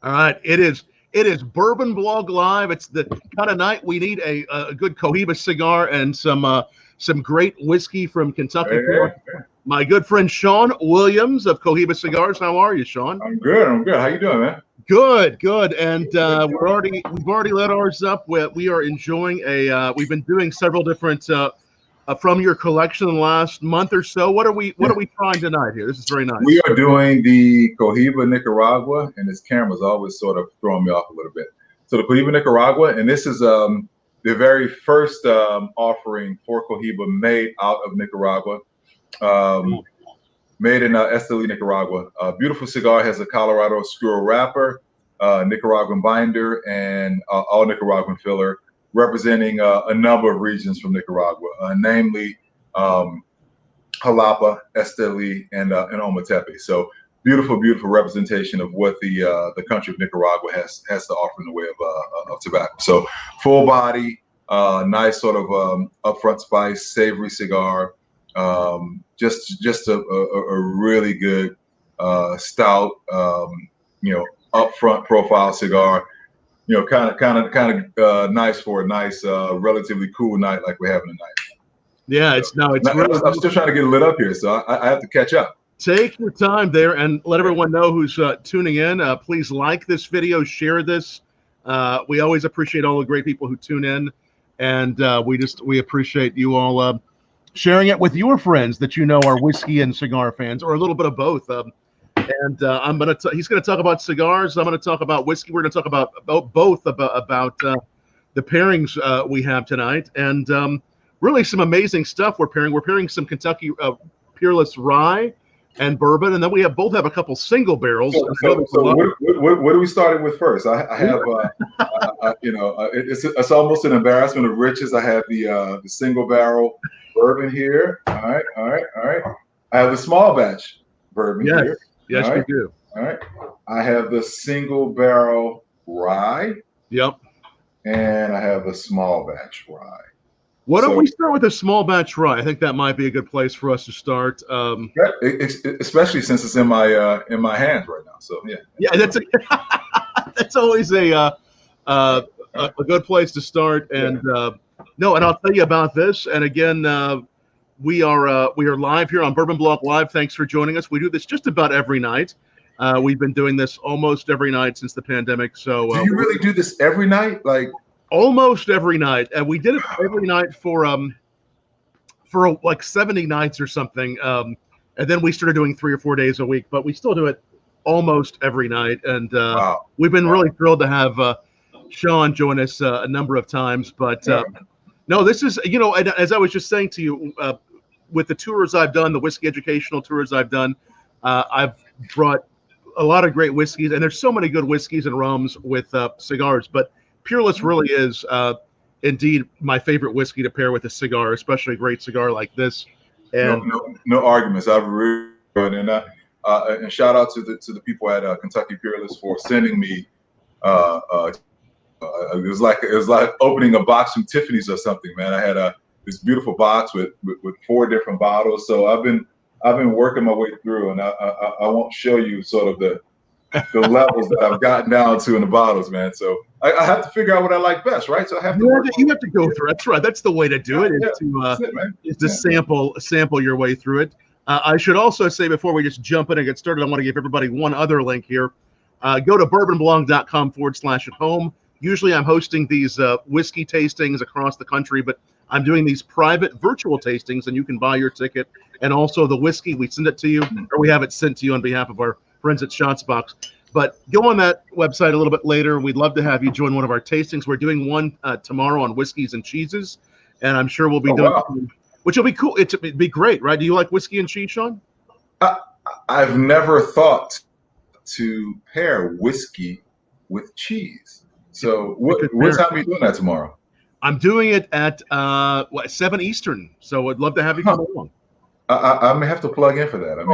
All right, it is. It is Bourbon Blog Live. It's the kind of night we need a good Cohiba cigar and some great whiskey from Kentucky. Hey. My good friend Sean Williams of Cohiba Cigars. How are you, Sean? I'm good. I'm good. How you doing, man? Good, good. And we've already let ours up. We are enjoying we've been doing several different from your collection in the last month or so. What are we trying tonight here? This is very nice. We are doing the Cohiba Nicaragua, and this camera's always sort of throwing me off a little bit. So the Cohiba Nicaragua, and this is the very first offering for Cohiba made out of Nicaragua, made in Esteli, Nicaragua. Beautiful cigar, has a Colorado Oscuro wrapper, Nicaraguan binder, and all Nicaraguan filler, representing a number of regions from Nicaragua, namely Jalapa, Esteli, and Ometepe. So beautiful, beautiful representation of what the country of Nicaragua has to offer in the way of tobacco. So full body, nice sort of upfront spice, savory cigar. Just a really good stout, upfront profile cigar. Kind of nice for a nice, relatively cool night like we're having tonight. Yeah, it's really. I'm still trying to get it lit up here, so I have to catch up. Take your time there and let everyone know who's tuning in. Please like this video, share this. We always appreciate all the great people who tune in, and we appreciate you all sharing it with your friends that you know are whiskey and cigar fans, or a little bit of both. He's gonna talk about cigars. I'm gonna talk about whiskey. We're gonna talk about both about the pairings we have tonight, and really some amazing stuff we're pairing. We're pairing some Kentucky Peerless Rye and bourbon, and then we both have a couple single barrels. So what are we starting with first? I have, it's almost an embarrassment of riches. I have the single barrel bourbon here. All right. I have the small batch bourbon here. Yes, right. We do. All right. I have the single barrel rye. Yep. And I have the small batch rye. Why don't we start with a small batch rye? I think that might be a good place for us to start. Especially since it's in my hands right now. So yeah. Yeah, that's always a good place to start. And and I'll tell you about this. And again, we are live here on Bourbon Blog Live. Thanks for joining us. We do this just about every night. We've been doing this almost every night since the pandemic. So do you really do this every night? Like almost every night. And we did it every night for like 70 nights or something. And then we started doing 3 or 4 days a week, but we still do it almost every night. And we've been really thrilled to have Sean join us a number of times. But no, this is, as I was just saying to you, with the tours I've done, the whiskey educational tours I've done, I've brought a lot of great whiskeys, and there's so many good whiskeys and rums with cigars, but Peerless really is indeed my favorite whiskey to pair with a cigar, especially a great cigar like this. And no arguments. I've really and shout out to the people at Kentucky Peerless for sending me. It was like opening a box from Tiffany's or something, man. I had this beautiful box with 4 different bottles. So I've been working my way through, and I won't show you sort of the levels that I've gotten down to in the bottles, man. So I have to figure out what I like best, right? So I have to. You have to go through. That's right. That's the way to do it. Is to sample your way through it. I should also say before we just jump in and get started, I want to give everybody one other link here. Go to bourbonblog.com/at-home. Usually I'm hosting these whiskey tastings across the country, but I'm doing these private virtual tastings, and you can buy your ticket. And also the whiskey, we send it to you, or we have it sent to you on behalf of our friends at Shotsbox. But go on that website a little bit later. We'd love to have you join one of our tastings. We're doing one tomorrow on whiskeys and cheeses, and I'm sure we'll be doing, which will be cool. It'd be great, right? Do you like whiskey and cheese, Sean? I've never thought to pair whiskey with cheese. So what time are you doing that tomorrow? I'm doing it at 7 Eastern. So I'd love to have you come along. I may have to plug in for that.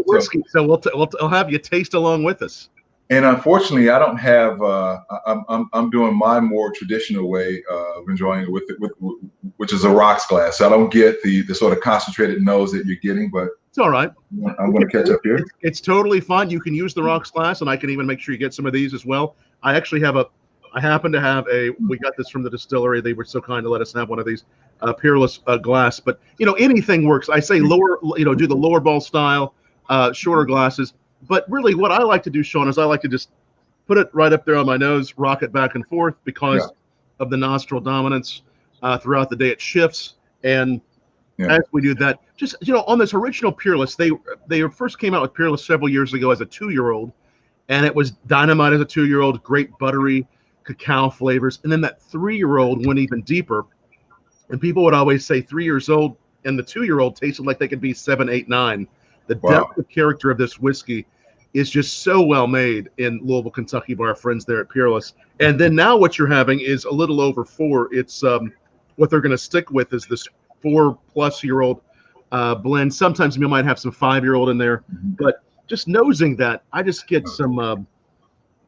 Whiskey, so we'll have you taste along with us. And unfortunately, I don't have. I'm doing my more traditional way of enjoying it which is a rocks glass. So I don't get the sort of concentrated nose that you're getting. But It's all right. I'm going to catch up here. It's totally fine. You can use the rocks glass, and I can even make sure you get some of these as well. I actually have I happen to have we got this from the distillery. They were so kind to let us have one of these Peerless glass. But, anything works. I say lower, do the lower bowl style, shorter glasses. But really what I like to do, Sean, is I like to just put it right up there on my nose, rock it back and forth because of the nostril dominance. Throughout the day it shifts. And as we do that, just, on this original Peerless, they first came out with Peerless several years ago as a 2-year-old. And it was dynamite as a 2-year-old, great buttery cacao flavors. And then that 3-year-old went even deeper. And people would always say 3 years old and the 2-year-old tasted like they could be 7, 8, 9. The depth of character of this whiskey is just so well made in Louisville, Kentucky by our friends there at Peerless. And then now what you're having is a little over 4. It's what they're going to stick with is this 4-plus-year-old blend. Sometimes you might have some 5-year-old in there, but just nosing that, I just get some.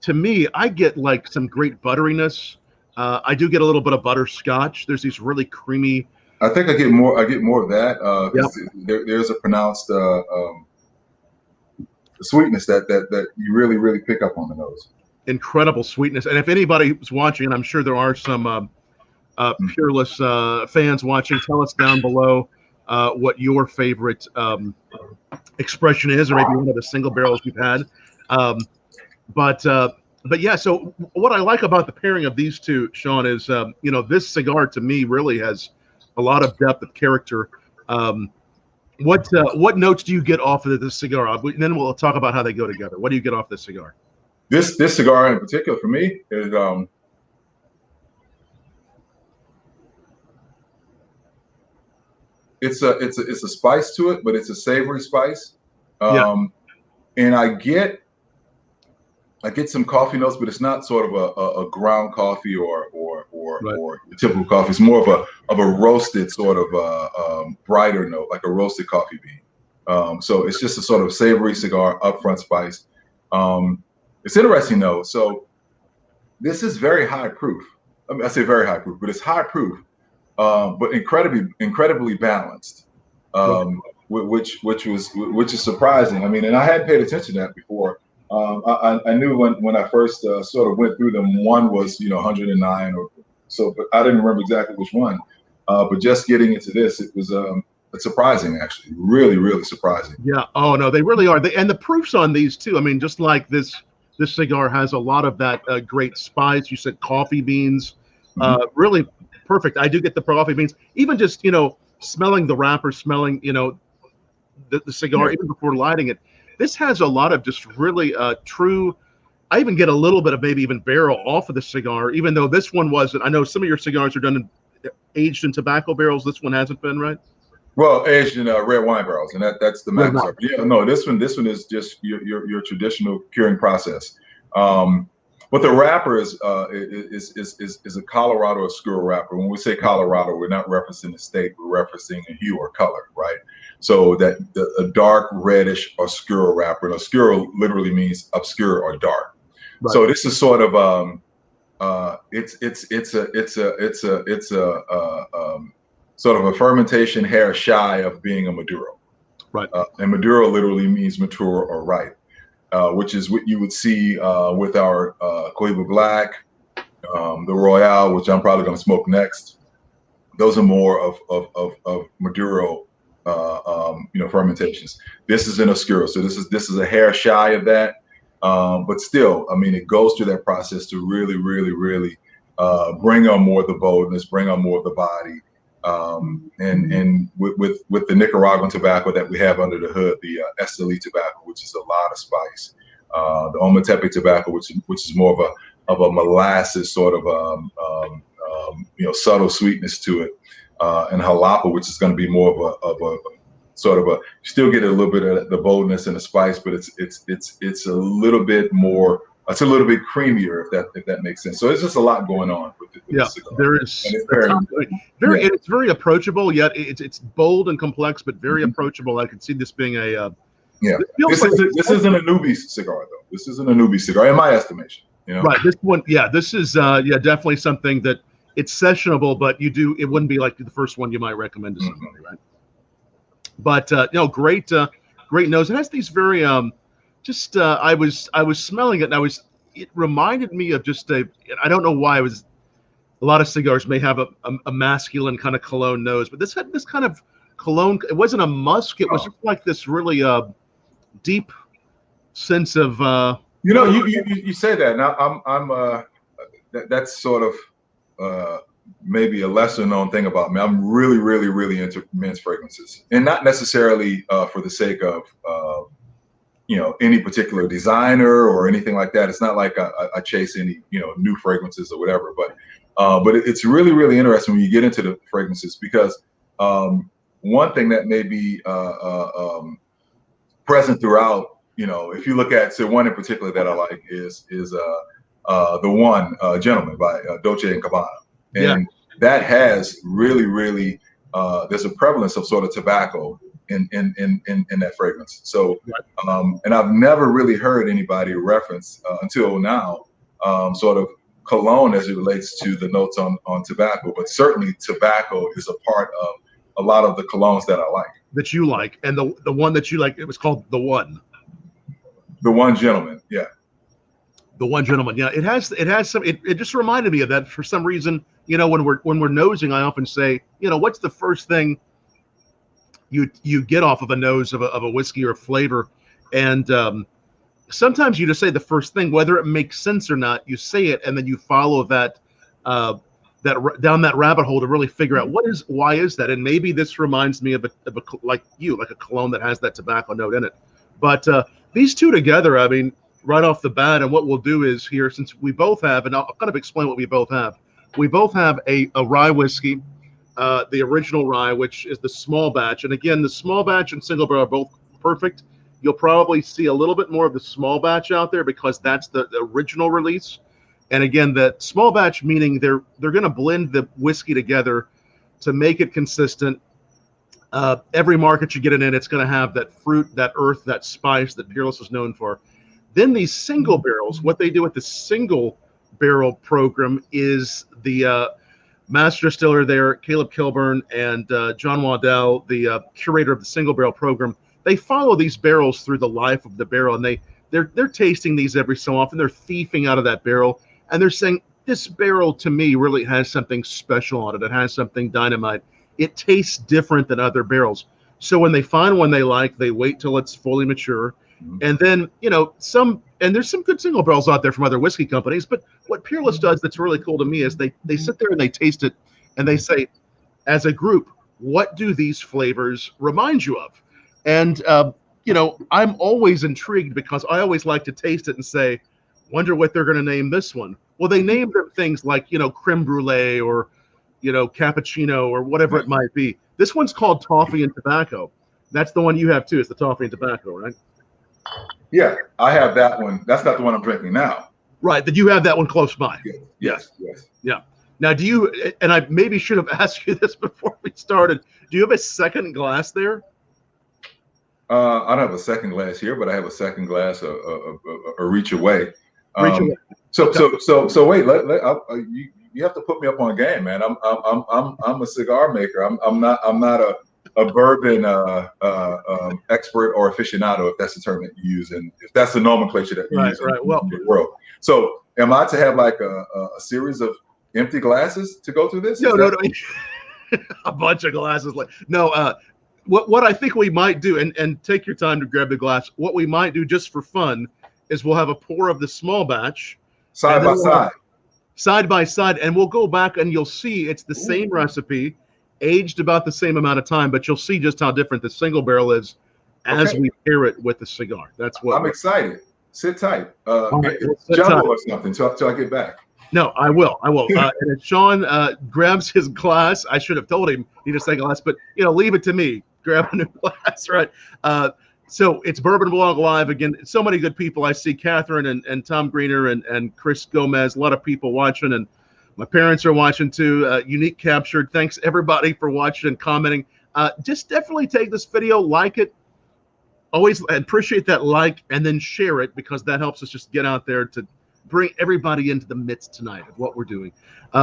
To me, I get like some great butteriness. I do get a little bit of butterscotch. There's these really creamy. I think I get more of that. There's a pronounced sweetness that you really, really pick up on the nose. Incredible sweetness. And if anybody's watching, and I'm sure there are some Peerless fans watching, tell us down below what your favorite expression is, or maybe one of the single barrels you've had. But yeah, so what I like about the pairing of these two, Sean, is this cigar to me really has a lot of depth of character. What notes do you get off of this cigar? And then we'll talk about how they go together. What do you get off this cigar? This cigar in particular for me is it's a spice to it, but it's a savory spice. And I get some coffee notes, but it's not sort of a ground coffee or typical coffee. It's more of a roasted sort of brighter note, like a roasted coffee bean. So it's just a sort of savory cigar, upfront spice. It's interesting though. So this is very high proof. I mean, I say very high proof, but it's high proof, but incredibly balanced. Which is surprising. I mean, and I hadn't paid attention to that before. I knew when I first sort of went through them, one was 109 or so, but I didn't remember exactly which one. But just getting into this, it was surprising, actually, really surprising. Yeah. Oh no, they really are. And the proofs on these too. I mean, just like this cigar has a lot of that great spice. You said coffee beans, really perfect. I do get the coffee beans, even just smelling the wrapper, smelling the cigar even before lighting it. This has a lot of just really true. I even get a little bit of maybe even barrel off of the cigar, even though this one wasn't. I know some of your cigars are aged in tobacco barrels. This one hasn't been, right? Well, aged in red wine barrels, and that's the max. Yeah, no, this one is just your traditional curing process. But the wrapper is a Colorado Oscuro wrapper. When we say Colorado, we're not referencing the state, we're referencing a hue or color, right? So that a dark reddish Oscuro wrapper. And Oscuro literally means obscure or dark. Right. So this is sort of it's a sort of a fermentation hair shy of being a Maduro. Right. And Maduro literally means mature or ripe. Which is what you would see with our Cohiba Black, the Royale, which I'm probably going to smoke next. Those are more of Maduro, fermentations. This is an Oscuro, so this is a hair shy of that, but still, I mean, it goes through that process to really bring on more of the boldness, bring on more of the body, and with the Nicaraguan tobacco that we have under the hood, the Esteli tobacco, which is a lot of spice, the Ometepe tobacco, which is more of a molasses sort of subtle sweetness to it, and Jalapa, which is going to be more of a sort of you still get a little bit of the boldness and the spice, but it's a little bit more. It's a little bit creamier, if that makes sense. So it's just a lot going on with the cigar. There is. It's very approachable. Yet it's bold and complex, but very approachable. I could see this being a. This isn't a newbie cigar though. This isn't a newbie cigar, in my estimation. Right. This one, this is definitely something that it's sessionable, but it wouldn't be like the first one you might recommend to somebody, right? But great nose. It has these very I was smelling it, and it reminded me of I don't know why. A lot of cigars may have a masculine kind of cologne nose, but this had this kind of cologne. It wasn't a musk. It was just like this really deep sense of. You say that. Now that's sort of maybe a lesser known thing about me. I'm really, really, really into men's fragrances, and not necessarily for the sake of any particular designer or anything like that. It's not like I chase any new fragrances or whatever. But it's really, really interesting when you get into the fragrances, because one thing that may be present throughout. If you look at, say, one in particular that I like is the one Gentleman by Dolce and Gabbana, and that has really, really there's a prevalence of sort of tobacco in that fragrance. So, and I've never really heard anybody reference until now sort of cologne as it relates to the notes on tobacco, but certainly tobacco is a part of a lot of the colognes that I like. That you like, and the one that you like, it was called the one. The One Gentleman, yeah. The One Gentleman, yeah. It has some. It just reminded me of that for some reason. When we're nosing, I often say, what's the first thing you get off of a nose of a whiskey or a flavor, and sometimes you just say the first thing, whether it makes sense or not. You say it, and then you follow that down that rabbit hole to really figure out why is that, and maybe this reminds me of a like a cologne that has that tobacco note in it, but. These two together, I mean, right off the bat, and what we'll do is here, since we both have, and I'll kind of explain what we both have. We both have a rye whiskey, the original rye, which is the small batch. And again, the small batch and single barrel are both perfect. You'll probably see a little bit more of the small batch out there because that's the original release. And again, that small batch meaning they're going to blend the whiskey together to make it consistent. Every market you get it in, it's going to have that fruit, that earth, that spice that Peerless is known for. Then these single barrels, what they do with the single barrel program is the master distiller there, Caleb Kilburn, and John Waddell, the curator of the single barrel program. They follow these barrels through the life of the barrel, and they're tasting these every so often. They're thieving out of that barrel, and they're saying, this barrel to me really has something special on it. It has something dynamite. It tastes different than other barrels. So when they find one they like, they wait till it's fully mature. And then, there's some good single barrels out there from other whiskey companies, but what Peerless does that's really cool to me is they sit there and they taste it and they say, as a group, what do these flavors remind you of? And, I'm always intrigued because I always like to taste it and say, wonder what they're going to name this one. Well, they name them things like, creme brulee or, cappuccino or whatever it might be. This one's called Toffee and Tobacco. That's the one you have too. It's the Toffee and Tobacco, right? Yeah, I have that one. That's not the one I'm drinking now. Right. That you have that one close by. Yes. Yeah. Now, do you? And I maybe should have asked you this before we started. Do you have a second glass there? I don't have a second glass here, but I have a second glass a reach away. So wait. You have to put me up on game, man. I'm a cigar maker. I'm not a bourbon expert or aficionado, if that's the term that you use, and if that's the nomenclature that you use in the world. So, am I to have like a series of empty glasses to go through this? No. A bunch of glasses. What I think we might do, and take your time to grab the glass. What we might do just for fun is we'll have a pour of the small batch side by side, and we'll go back and you'll see it's the same recipe, aged about the same amount of time, but you'll see just how different the single barrel is as we pair it with the cigar. That's what I'm excited. Sit tight. Right, jumbo or something till I get back. No, I will. And if Sean grabs his glass, I should have told him he needs a second glass, but leave it to me. Grab a new glass, right? So it's BourbonBlog Live again. So many good people. I see Catherine and Tom Greener and Chris Gomez. A lot of people watching, and my parents are watching too. Unique Captured. Thanks everybody for watching and commenting. Just definitely take this video, like it. Always appreciate that like, and then share it because that helps us just get out there to bring everybody into the midst tonight of what we're doing.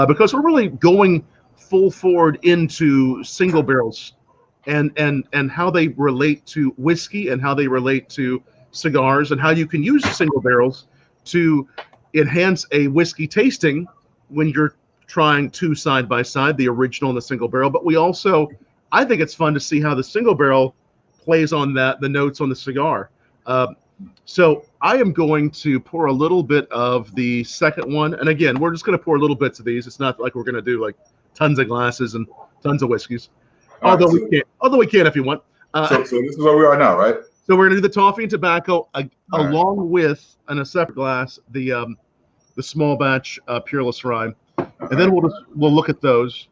Because we're really going full forward into single barrels and how they relate to whiskey and how they relate to cigars and how you can use single barrels to enhance a whiskey tasting when you're trying two side by side, the original and the single barrel. But we also, I think it's fun to see how the single barrel plays on the notes on the cigar. So I am going to pour a little bit of the second one. And again, we're just going to pour little bits of these. It's not like we're going to do like tons of glasses and tons of whiskeys. Although we can if you want. So this is where we are now, right? So we're going to do the Toffee and Tobacco along with, in a separate glass, the small batch Peerless Rye. And then we'll look at those.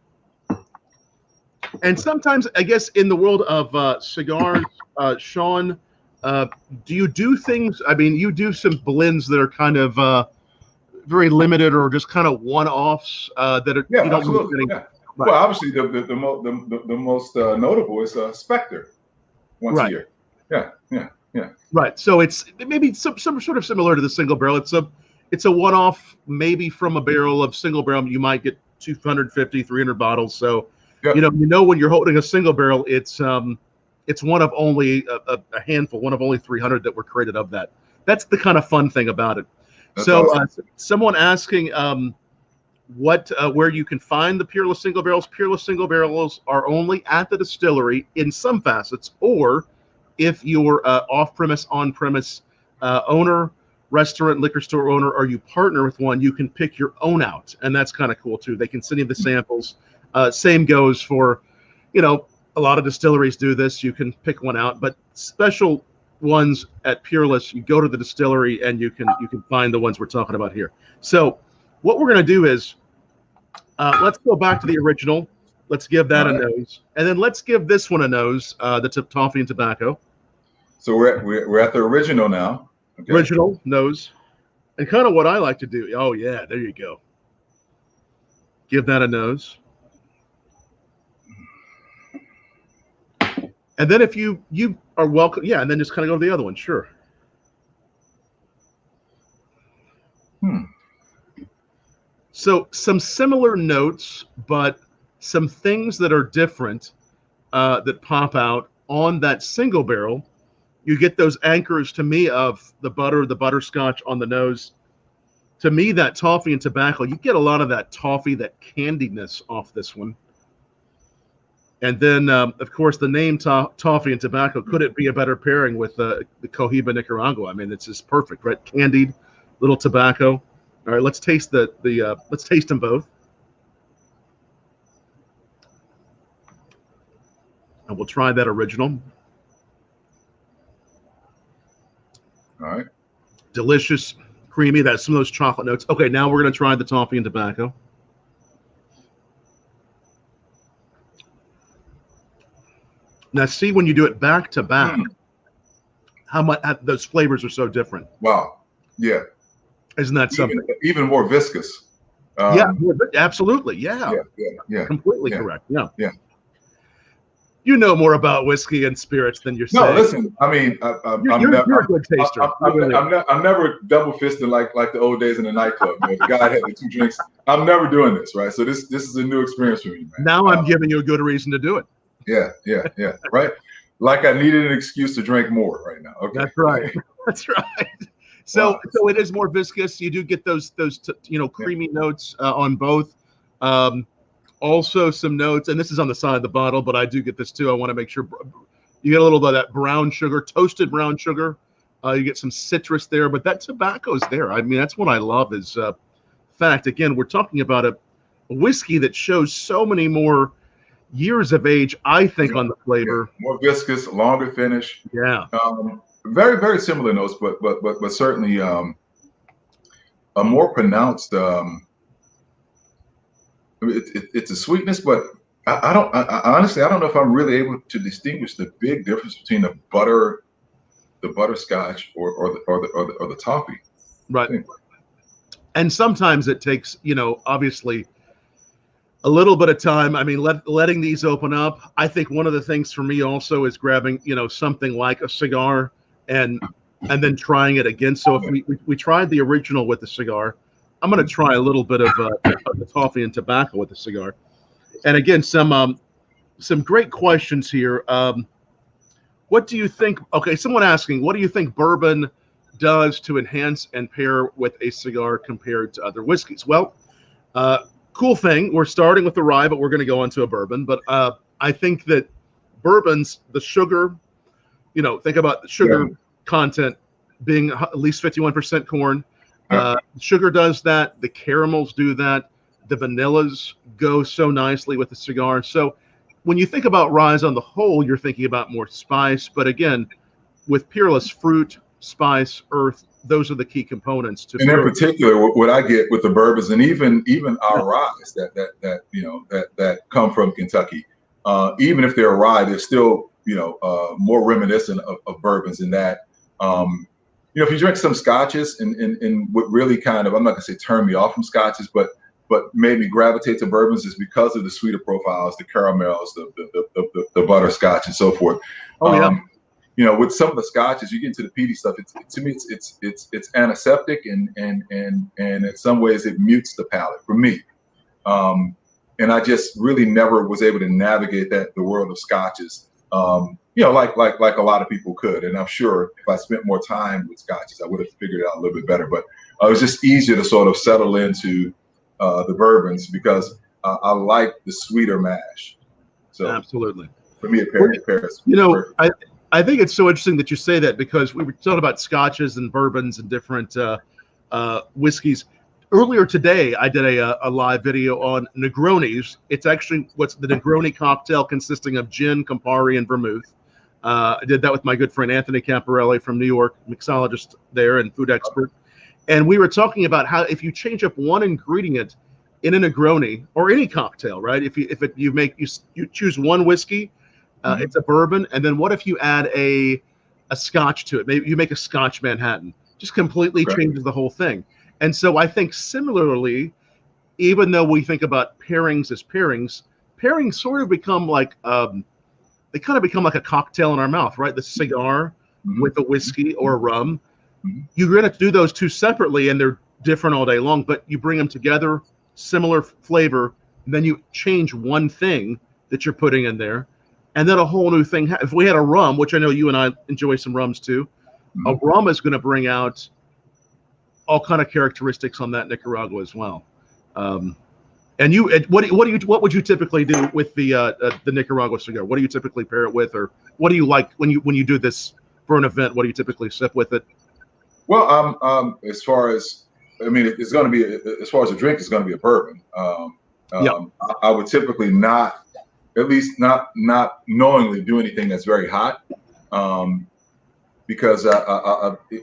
And sometimes, I guess, in the world of cigars, Sean, do you do things? I mean, you do some blends that are kind of very limited or just kind of one-offs that are. Yeah, you don't absolutely. really Yeah. Right. Well, obviously, the most notable is Spectre once a year. Yeah. Right. So it's maybe some sort of similar to the single barrel. It's a one-off, maybe from a barrel of single barrel. You might get 250, 300 bottles. So, yep. you know, when you're holding a single barrel, it's one of only a handful, one of only 300 that were created of that. That's the kind of fun thing about it. That's so awesome. Someone asking where you can find the Peerless single barrels. Peerless single barrels are only at the distillery in some facets, or if you're off-premise, on-premise owner, restaurant, liquor store owner, or you partner with one, you can pick your own out, and that's kind of cool too. They can send you the samples. Same goes for, you know, a lot of distilleries do this. You can pick one out, but special ones at Peerless, you go to the distillery and you can find the ones we're talking about here. So what we're going to do is let's go back to the original. Let's give that a nose, and then let's give this one a nose. The Toffee and Tobacco. So we're at the original now. Okay. Original nose, and kind of what I like to do. Oh yeah, there you go. Give that a nose, and then if you are welcome, yeah, and then just kind of go to the other one. Sure. So some similar notes, but some things that are different that pop out on that single barrel. You get those anchors to me of the butter, the butterscotch on the nose. To me, that toffee and tobacco, you get a lot of that toffee, that candiness off this one. And then, of course, the name Toffee and Tobacco, could it be a better pairing with the Cohiba Nicaragua? I mean, it's just perfect, right? Candied, little tobacco. All right, let's taste let's taste them both. And we'll try that original. All right. Delicious, creamy. That's some of those chocolate notes. Okay, now we're going to try the Toffee and Tobacco. Now, see, when you do it back to back, how much those flavors are so different. Wow. Yeah. Isn't that something? Even more viscous. Yeah, absolutely. Yeah. Completely correct. Yeah. You know more about whiskey and spirits than you're saying. No, listen. I mean, you're a good taster. I'm never double fisting like the old days in the nightclub. You know, the guy had the 2 drinks. I'm never doing this, right? So this is a new experience for me, man. Now I'm giving you a good reason to do it. Yeah. Right. Like I needed an excuse to drink more right now. Okay. That's right. That's right. So it is more viscous. You do get those creamy notes on both. Also some notes, and this is on the side of the bottle, but I do get this too. I want to make sure you get a little bit of that brown sugar, toasted brown sugar. You get some citrus there, but that tobacco's there. I mean, that's what I love is fact. Again, we're talking about a whiskey that shows so many more years of age, I think, on the flavor. More viscous, longer finish. Yeah. Very, very similar notes, but certainly a more pronounced. It's a sweetness, but I honestly don't know if I'm really able to distinguish the big difference between the butterscotch or the toffee. Right. And sometimes it takes, obviously a little bit of time. I mean, letting these open up. I think one of the things for me also is grabbing, something like a cigar and then trying it again. So if we tried the original with the cigar, I'm going to try a little bit of the Toffee and Tobacco with the cigar. And again, some some great questions here. What do you think? Okay, someone asking, what do you think bourbon does to enhance and pair with a cigar compared to other whiskeys? Well, cool thing. We're starting with the rye, but we're going to go into a bourbon. But I think that bourbons, the sugar, think about the sugar content being at least 51% corn. Sugar does that. The caramels do that. The vanillas go so nicely with the cigar. So when you think about ryes on the whole, you're thinking about more spice. But again, with Peerless, fruit, spice, earth, those are the key components to. And in particular, what I get with the bourbons, and even our ryes that come from Kentucky, even if they're a rye, they're still more reminiscent of bourbons in that. If you drink some scotches, and what really kind of, I'm not gonna say turn me off from scotches, but made me gravitate to bourbons is because of the sweeter profiles, the caramels, the butterscotch, and so forth. With some of the scotches, you get into the peaty stuff. To me, it's antiseptic, and in some ways it mutes the palate for me. And I just really never was able to navigate the world of scotches. Like a lot of people could. And I'm sure if I spent more time with scotches, I would have figured it out a little bit better. But it was just easier to sort of settle into the bourbons because I like the sweeter mash. So absolutely, for me, Paris. I think it's so interesting that you say that because we were talking about scotches and bourbons and different whiskeys. Earlier today, I did a live video on Negronis. It's actually what's the Negroni Cocktail, consisting of gin, Campari, and vermouth. I did that with my good friend Anthony Camparelli from New York, mixologist there and food expert. And we were talking about how if you change up one ingredient in a Negroni or any cocktail, right? If you choose one whiskey, it's a bourbon, and then what if you add a scotch to it? Maybe you make a Scotch Manhattan. Just completely changes the whole thing. And so I think similarly, even though we think about pairings as pairings sort of become like they kind of become like a cocktail in our mouth, right? The cigar with a whiskey or a rum. You're going to do those two separately, and they're different all day long. But you bring them together, similar flavor, and then you change one thing that you're putting in there, and then a whole new thing. If we had a rum, which I know you and I enjoy some rums too, a rum is going to bring out all kind of characteristics on that Nicaragua as well. And what would you typically do with the Nicaragua cigar? What do you typically pair it with, or what do you like when you do this for an event? What do you typically sip with it? Well, as far as it's going to be as far as a drink, it's going to be a bourbon. I would typically not, at least not knowingly, do anything that's very hot, because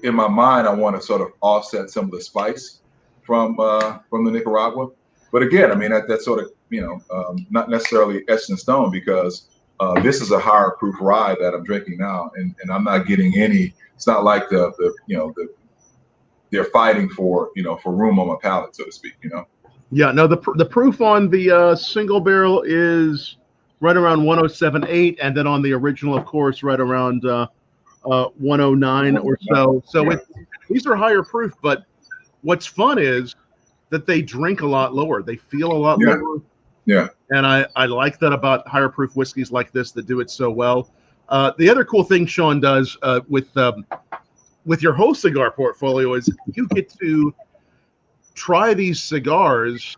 in my mind I want to sort of offset some of the spice from the Nicaragua. But again, that's sort of not necessarily etched in stone, because this is a higher proof rye that I'm drinking now, and I'm not getting any. It's not like they're fighting for room on my palate, so to speak. Yeah. No, the proof on the single barrel is right around 107.8, and then on the original, of course, right around 109 or so. So these are higher proof, but what's fun is that they drink a lot lower. They feel a lot lower. Yeah. And I like that about higher proof whiskeys like this that do it so well. The other cool thing Sean does with your whole cigar portfolio is you get to try these cigars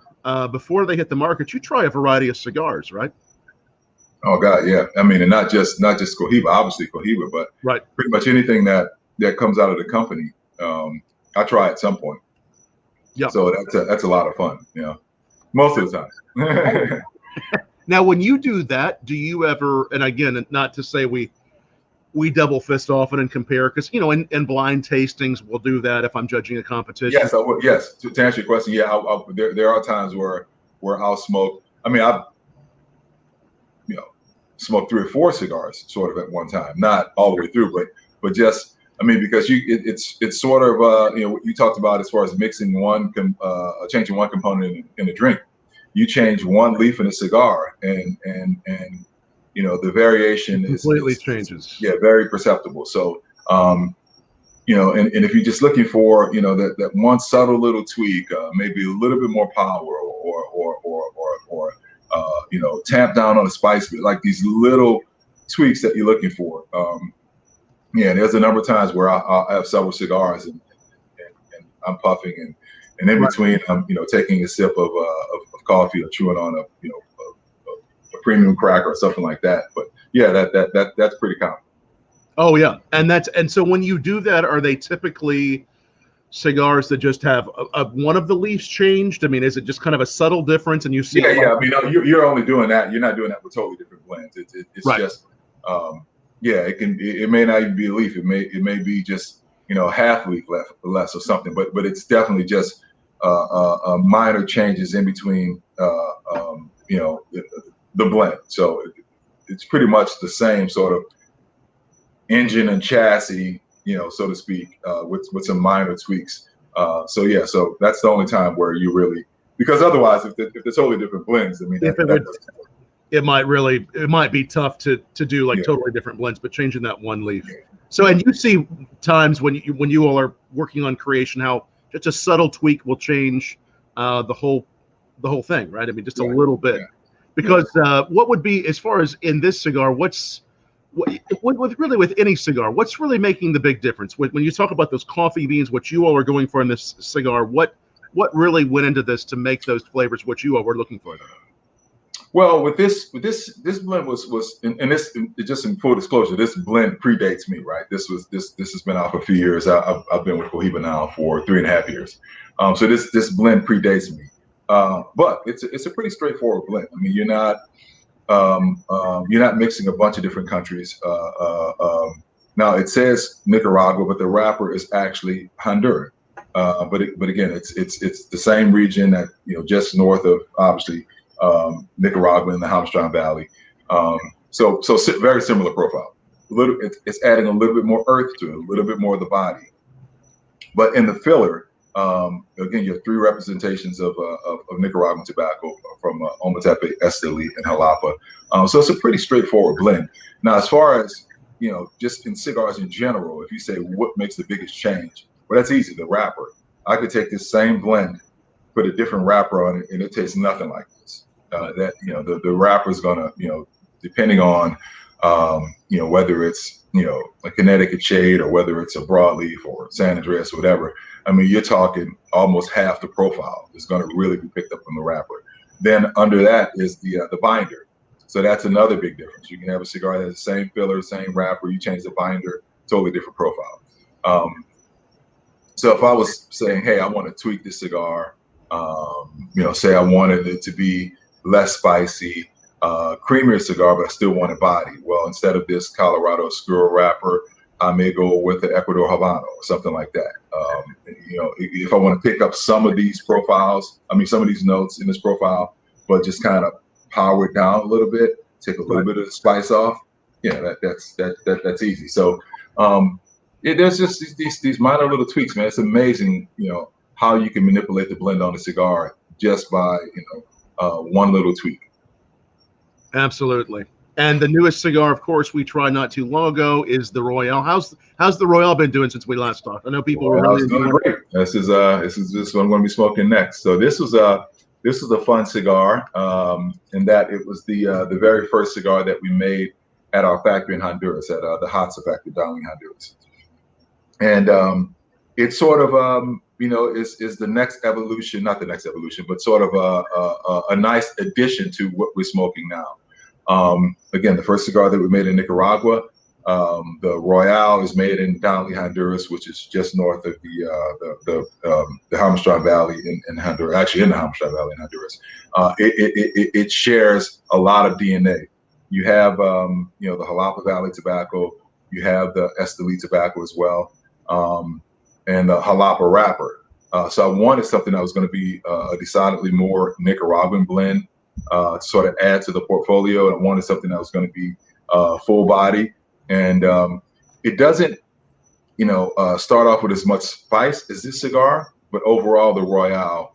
before they hit the market. You try a variety of cigars, right? Oh God, yeah. And not just Cohiba, obviously Cohiba, but pretty much anything that comes out of the company, I try at some point. Yeah. So that's a lot of fun. Most of the time. Now, when you do that, do you ever? And again, not to say we double fist often and compare, because in blind tastings we'll do that if I'm judging a competition. Yes, I would. Yes. To answer your question, there are times where I'll smoke. I've smoked 3 or 4 cigars sort of at one time, not all the way through, but just because it's sort of what you talked about as far as mixing changing one component in a drink. You change one leaf in a cigar, and the variation completely changes. Yeah, very perceptible. So and if you're just looking for that one subtle little tweak, maybe a little bit more power, or tamp down on the spice, like these little tweaks that you're looking for. Yeah, there's a number of times where I'll have several cigars and I'm puffing and in between I'm taking a sip of coffee or chewing on a premium cracker or something like that. But yeah, that's pretty common. Oh yeah, and so when you do that, are they typically cigars that just have one of the leaves changed? I mean, is it just kind of a subtle difference, and you see? Yeah. I mean, you're only doing that. You're not doing that with totally different blends. It's just it may not even be a leaf. It may be just half leaf less or something. But it's definitely just minor changes in between the blend. So it's pretty much the same sort of engine and chassis, so to speak, with some minor tweaks. So that's the only time where you really, because otherwise, if they're totally different blends, I mean, it might be tough to do like totally different blends, but changing that one leaf. So, and you see times when you all are working on creation, how just a subtle tweak will change the whole thing, right? I mean, just a little bit. Because what would be, as far as in this cigar, with any cigar, what's really making the big difference when you talk about those coffee beans, what you all are going for in this cigar? What really went into this to make those flavors what you all were looking for? Well, with this blend was and this, just in full disclosure, this blend predates me, right? This has been out for a few years. I've been with Cohiba now for 3.5 years. So this blend predates me. But it's a pretty straightforward blend. I mean, you're not mixing a bunch of different countries. Now it says Nicaragua, but the wrapper is actually Honduran. But again, it's the same region that just north of obviously Nicaragua in the Hamstron Valley. So very similar profile. It's adding a little bit more earth to it, a little bit more of the body. But in the filler, again, you have 3 representations of Nicaraguan tobacco from Ometepe, Esteli, and Jalapa. So it's a pretty straightforward blend. Now, as far as just in cigars in general, if you say what makes the biggest change, well, that's easy. The wrapper. I could take this same blend, put a different wrapper on it, and it tastes nothing like this. The wrapper is gonna depending on whether it's a Connecticut shade or whether it's a broadleaf or San Andreas or whatever. I mean, you're talking almost half the profile is going to really be picked up from the wrapper. Then under that is the binder. So that's another big difference. You can have a cigar that has the same filler, same wrapper. You change the binder, totally different profile. So if I was saying, hey, I want to tweak this cigar, say I wanted it to be less spicy, creamier cigar, but I still want a body. Well, instead of this Colorado Oscuro wrapper, I may go with the Ecuador Habano or something like that. If I want to pick up some of these profiles, some of these notes in this profile, but just kind of power it down a little bit, take a little bit of the spice off. Yeah, that's easy. So there's just these minor little tweaks, man. It's amazing, how you can manipulate the blend on a cigar just by one little tweak. Absolutely. And the newest cigar, of course, we tried not too long ago is the Royale. How's the Royale been doing since we last talked? I know people were really doing great. This is what I'm going to be smoking next. So this was a fun cigar, in that it was the very first cigar that we made at our factory in Honduras, at the Hadza factory down in Honduras. And it's sort of is the next evolution, not the next evolution, but sort of a nice addition to what we're smoking now. Again, the first cigar that we made in Nicaragua, the Royale is made in Donley, Honduras, which is just north of the Hamstron Valley in Honduras, actually in the Hamstron Valley in Honduras. It shares a lot of DNA. You have the Jalapa Valley tobacco, you have the Esteli tobacco as well, and the Jalapa wrapper. So I wanted something that was going to be a decidedly more Nicaraguan blend, to sort of add to the portfolio. I wanted something that was going to be full body, and it doesn't, start off with as much spice as this cigar, but overall the Royale,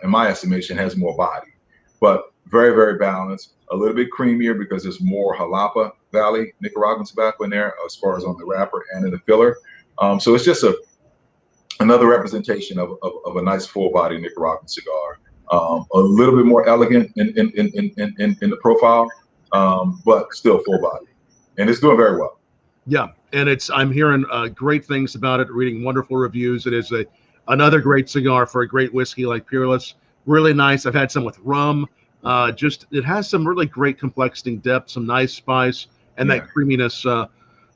in my estimation, has more body, but very, very balanced. A little bit creamier because there's more Jalapa Valley Nicaraguan tobacco in there, as far as on the wrapper and in the filler. So it's just another representation of a nice full body Nicaraguan cigar. a little bit more elegant in the profile, but still full body, and it's doing very well. Yeah, and I'm hearing great things about it, reading wonderful reviews. It is another great cigar for a great whiskey like Peerless. Really nice. I've had some with rum. It has some really great complexity and depth, some nice spice, and that creaminess,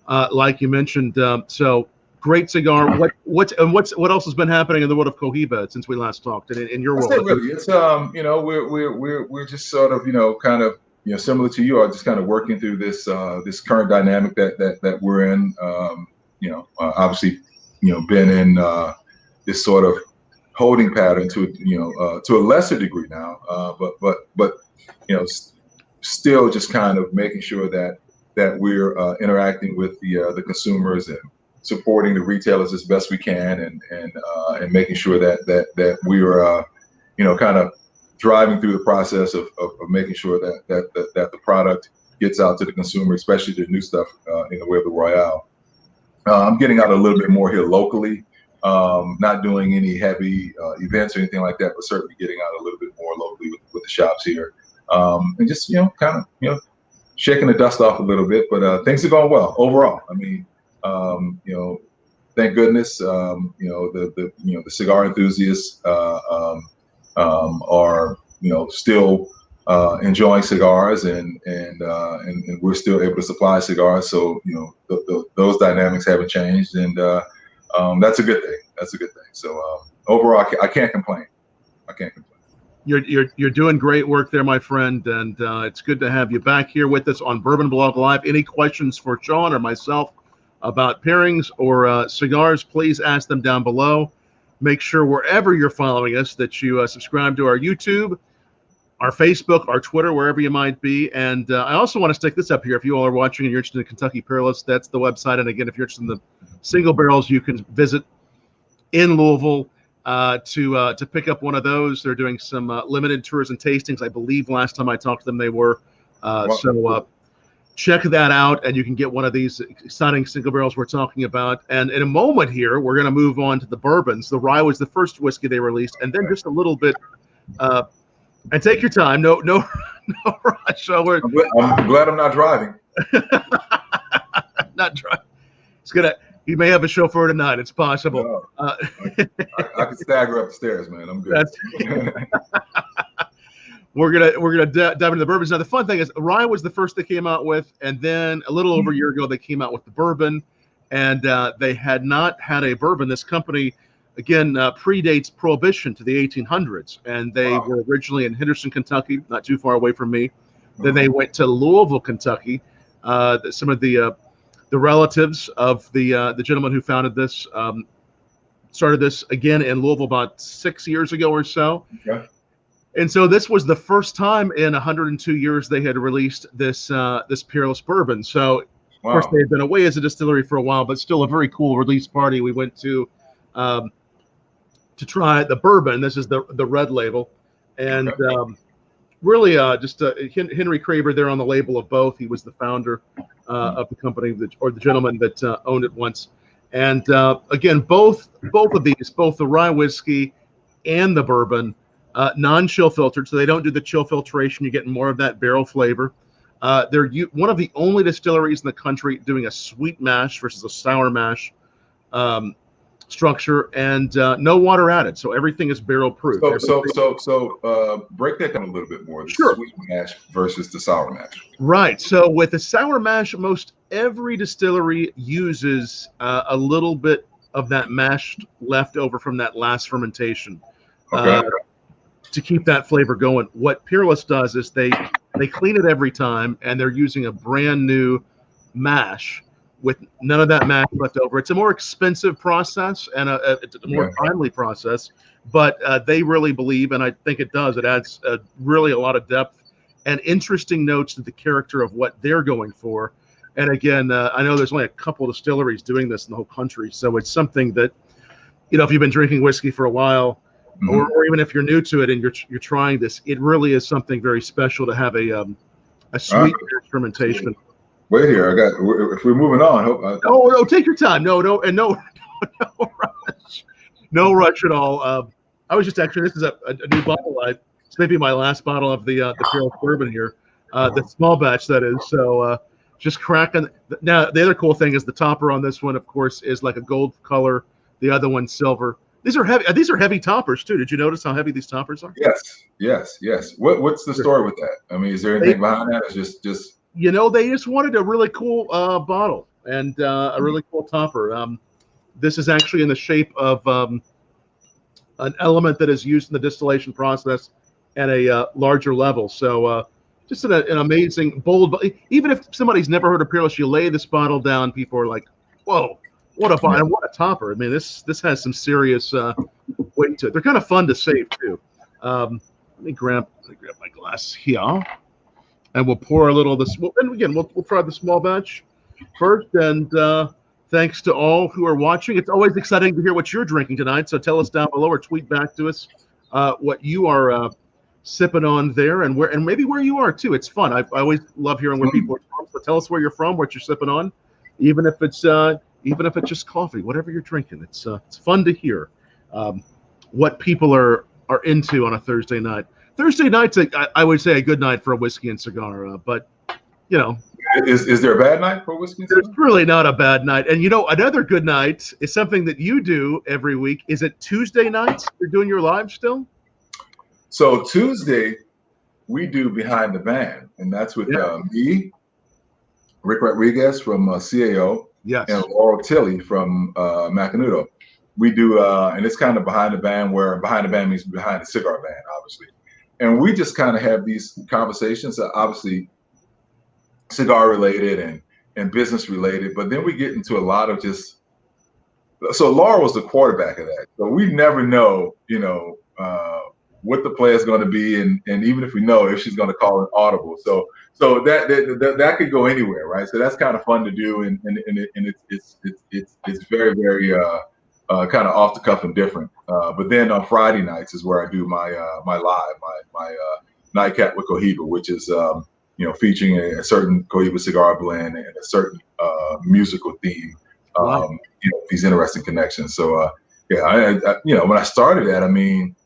like you mentioned. So great cigar. What else has been happening in the world of Cohiba since we last talked? In your world, really, it's we're just sort of kind of similar to you, are just kind of working through this this current dynamic that we're in. Obviously, been in this sort of holding pattern to a lesser degree now, but still just kind of making sure that we're interacting with the consumers and supporting the retailers as best we can, and making sure that we are kind of driving through the process of making sure that the product gets out to the consumer, especially the new stuff in the way of the Royale. I'm getting out a little bit more here locally, not doing any heavy events or anything like that, but certainly getting out a little bit more locally with the shops here, and just kind of shaking the dust off a little bit. But things are going well overall. I mean, thank goodness, the cigar enthusiasts are still enjoying cigars, and we're still able to supply cigars. So those dynamics haven't changed, and that's a good thing. That's a good thing. So overall, I can't complain. I can't complain. You're doing great work there, my friend, and it's good to have you back here with us on BourbonBlog Live. Any questions for Sean or myself about pairings or cigars, please ask them down below. Make sure wherever you're following us that you subscribe to our YouTube, our Facebook, our Twitter, wherever you might be. And I also want to stick this up here. If you all are watching and you're interested in Kentucky Peerless, that's the website. And again, if you're interested in the single barrels, you can visit in Louisville to pick up one of those. They're doing some limited tours and tastings. I believe last time I talked to them, they were. So check that out, and you can get one of these exciting single barrels we're talking about. And in a moment here, we're going to move on to the bourbons. The rye was the first whiskey they released, and then just a little bit. And take your time. No rush. So I'm glad I'm not driving. Not driving. He may have a chauffeur tonight. It's possible. No. I can stagger up the stairs, man. I'm good. We're gonna dive into the bourbons. Now, the fun thing is, rye was the first they came out with, and then a little over a year ago they came out with the bourbon, and they had not had a bourbon. This company, again, predates Prohibition to the 1800s, and they were originally in Henderson, Kentucky, not too far away from me. Then they went to Louisville, Kentucky. Some of the relatives of the gentleman who founded this started this again in Louisville about 6 years ago or so. Okay. And so this was the first time in 102 years they had released this Peerless bourbon. So of course they had been away as a distillery for a while, but still a very cool release party. We went to try the bourbon. This is the red label, and really just Henry Craver there on the label of both. He was the founder of the company, or the gentleman that owned it once. And again, both of these, both the rye whiskey and the bourbon, non-chill filtered, so they don't do the chill filtration. You're getting more of that barrel flavor. They're one of the only distilleries in the country doing a sweet mash versus a sour mash structure, and no water added, so everything is barrel proof. So break that down a little bit more. The sweet mash versus the sour mash. Right. So with the sour mash, most every distillery uses a little bit of that mash left over from that last fermentation. Okay. To keep that flavor going. What Peerless does is they clean it every time, and they're using a brand new mash with none of that mash left over. It's a more expensive process, and it's a more timely process, but they really believe, and I think it does, it adds really a lot of depth and interesting notes to the character of what they're going for. And again, I know there's only a couple of distilleries doing this in the whole country, so it's something that, if you've been drinking whiskey for a while, or even if you're new to it and you're trying this, it really is something very special to have a sweet fermentation. Wait here, if we're moving on. No, take your time. No rush. No rush at all. I was just actually, this is a new bottle. It's maybe my last bottle of the Peerless Bourbon here, the small batch that is. So just cracking. Now the other cool thing is the topper on this one, of course, is like a gold color. The other one's silver. These are heavy. These are heavy toppers too. Did you notice how heavy these toppers are? Yes. What's the story with that? I mean, is there anything behind that? It's just they just wanted a really cool bottle and a really cool topper. This is actually in the shape of an element that is used in the distillation process at a larger level. So just an amazing, bold. Even if somebody's never heard of Peerless, you lay this bottle down, people are like, "Whoa, what a bottle! What a topper!" I mean, this has some serious weight to it. They're kind of fun to save too. Let me grab my glass here, and we'll pour a little of this. And again, we'll try the small batch first. And thanks to all who are watching. It's always exciting to hear what you're drinking tonight. So tell us down below or tweet back to us what you are sipping on there, and maybe where you are too. It's fun. I always love hearing where people are from. So tell us where you're from, what you're sipping on, even if it's just coffee, whatever you're drinking. It's fun to hear what people are into on a Thursday night. Thursday night's I would say a good night for a whiskey and cigar, but is there a bad night for whiskey and cigar? There's really not a bad night. And another good night is something that you do every week. Is it Tuesday nights? You're doing your live still? So Tuesday we do Behind the Band, and that's with me, Rick Rodriguez from CAO. Yes. And Laurel Tilley from Macanudo. We do, and it's kind of behind the band, where behind the band means behind the cigar band, obviously. And we just kind of have these conversations, obviously cigar related and business related, but then we get into a lot of so Laurel was the quarterback of that. So we never know, what the play is going to be, and even if we know if she's going to call an audible. So that could go anywhere, right? So that's kind of fun to do, and it's very, very kind of off the cuff and different. But then on Friday nights is where I do my live, my nightcap with Cohiba, which is featuring a certain Cohiba cigar blend and a certain musical theme. Wow. These interesting connections. So when I started that, I mean,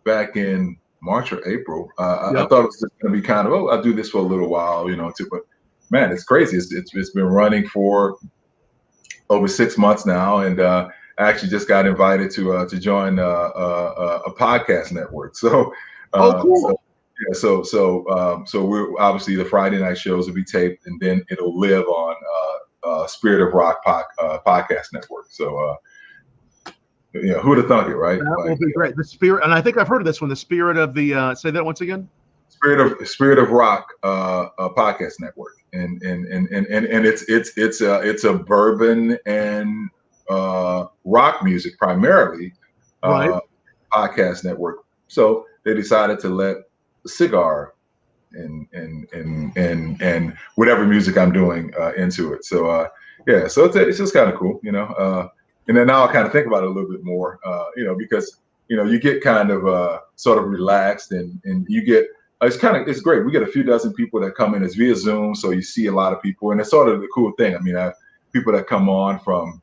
back in March or April, I thought it was just going to be kind of, I'll do this for a little while, but man, it's crazy. It's been running for over 6 months now, and I actually just got invited to join a podcast network. So, cool. So we're obviously, the Friday night shows will be taped, and then it'll live on Spirit of Rock podcast network. So. Who'd have thunk it, right? That will be great. The Spirit, and I think I've heard of this one. The Spirit of the say that once again. Spirit of Rock podcast network, and it's a bourbon and rock music primarily podcast network. So they decided to let the cigar and whatever music I'm doing into it. So so it's just kind of cool, And then now I kind of think about it a little bit more, because you get kind of sort of relaxed, and you get it's great. We get a few dozen people that come in. It's via Zoom, so you see a lot of people, and it's sort of the cool thing. I mean, I have people that come on from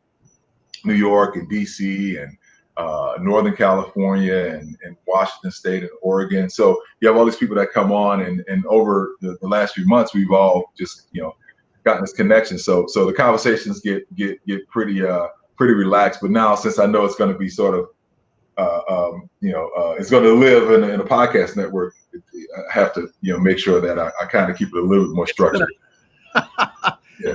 New York and DC and Northern California and Washington State and Oregon. So you have all these people that come on, and over the last few months, we've all just gotten this connection. So the conversations get pretty relaxed. But now, since I know it's going to be sort of, it's going to live in a podcast network, I have to, make sure that I kind of keep it a little bit more structured.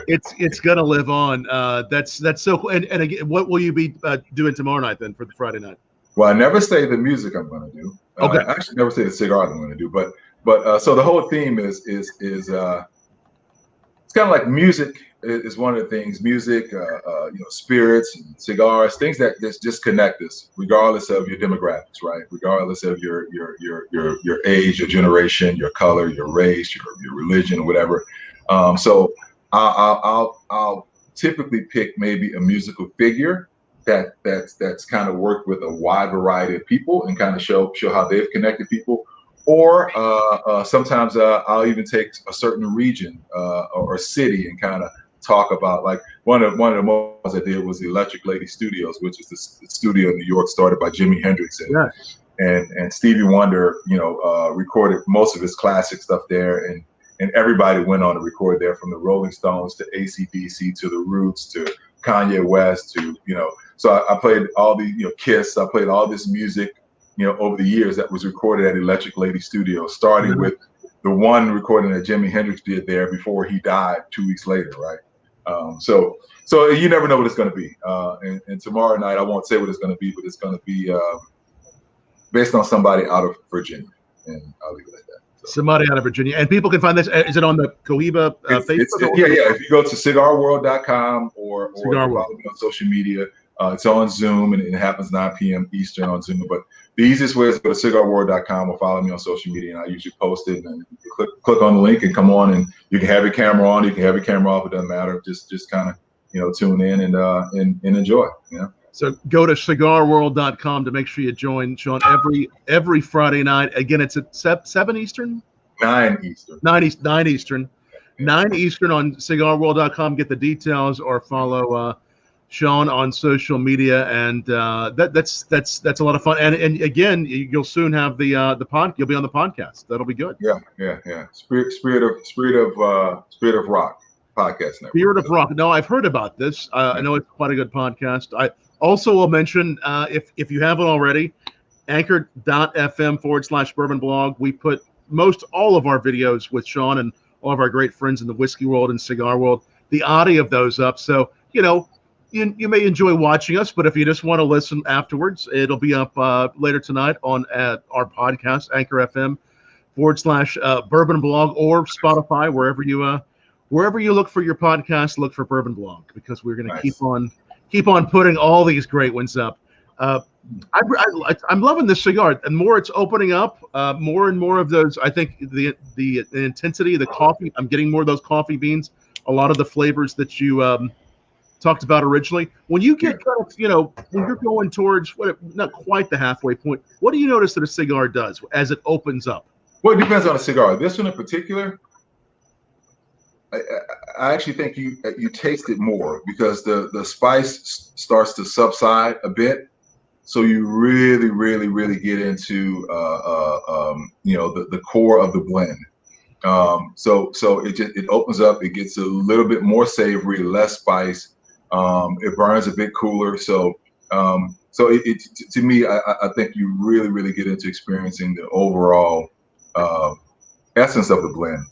It's going to live on. That's so cool. And again, what will you be doing tomorrow night then for the Friday night? Well, I never say the music I'm going to do. Okay. I actually never say the cigar I'm going to do. But so the whole theme is it's kind of like music is one of the things. Music, spirits, and cigars, things that just connect us, regardless of your demographics, right? Regardless of your age, your generation, your color, your race, your religion, or whatever. So I'll typically pick maybe a musical figure that's kind of worked with a wide variety of people and kind of show how they've connected people. Or sometimes I'll even take a certain region or city and kind of talk about, like one of the most I did was the Electric Lady Studios, which is the studio in New York started by Jimi Hendrix. And and Stevie Wonder, recorded most of his classic stuff there, and everybody went on to record there, from the Rolling Stones to AC/DC to the Roots to Kanye West to So I played all the Kiss. I played all this music, over the years that was recorded at Electric Lady Studio, starting with the one recording that Jimi Hendrix did there before he died 2 weeks later, right? So you never know what it's going to be. And tomorrow night, I won't say what it's going to be, but it's going to be based on somebody out of Virginia, and I'll leave it at that. So. Somebody out of Virginia, and people can find this. Is it on the Cohiba Facebook? Yeah. If you go to cigarworld.com or follow me on social media, it's on Zoom, and it happens 9 p.m. Eastern on Zoom. But the easiest way is to go to cigarworld.com or follow me on social media, and I usually post it. And you click on the link and come on, and you can have your camera on, you can have your camera off. It doesn't matter. Just kind of tune in and enjoy. So go to cigarworld.com to make sure you join Sean every Friday night. Again, it's at 7 Eastern? 9 Eastern. 9 Eastern. 9 Eastern on cigarworld.com. Get the details or follow Sean on social media, and that's a lot of fun. And again, you'll soon have the you'll be on the podcast. That'll be good. Yeah. Spirit of Rock podcast network. Spirit of Rock. No, I've heard about this. I know it's quite a good podcast. I also will mention, if you haven't already, anchor.fm/BourbonBlog. We put most all of our videos with Sean and all of our great friends in the whiskey world and cigar world, the audio of those up. So, you may enjoy watching us, but if you just want to listen afterwards, it'll be up later tonight on our podcast, Anchor FM /BourbonBlog or Spotify, wherever you look for your podcast, look for BourbonBlog, because we're going to keep on putting all these great ones up. I'm loving this cigar, and more it's opening up, more and more of those. I think the intensity of the coffee, I'm getting more of those coffee beans, a lot of the flavors that you talked about originally. When you get when you're going towards not quite the halfway point, what do you notice that a cigar does as it opens up? Well, it depends on the cigar. This one in particular, I actually think you taste it more, because the spice starts to subside a bit, so you really, really, really get into the core of the blend. So it opens up. It gets a little bit more savory, less spice. It burns a bit cooler. So to me, I think you really, really get into experiencing the overall essence of the blend.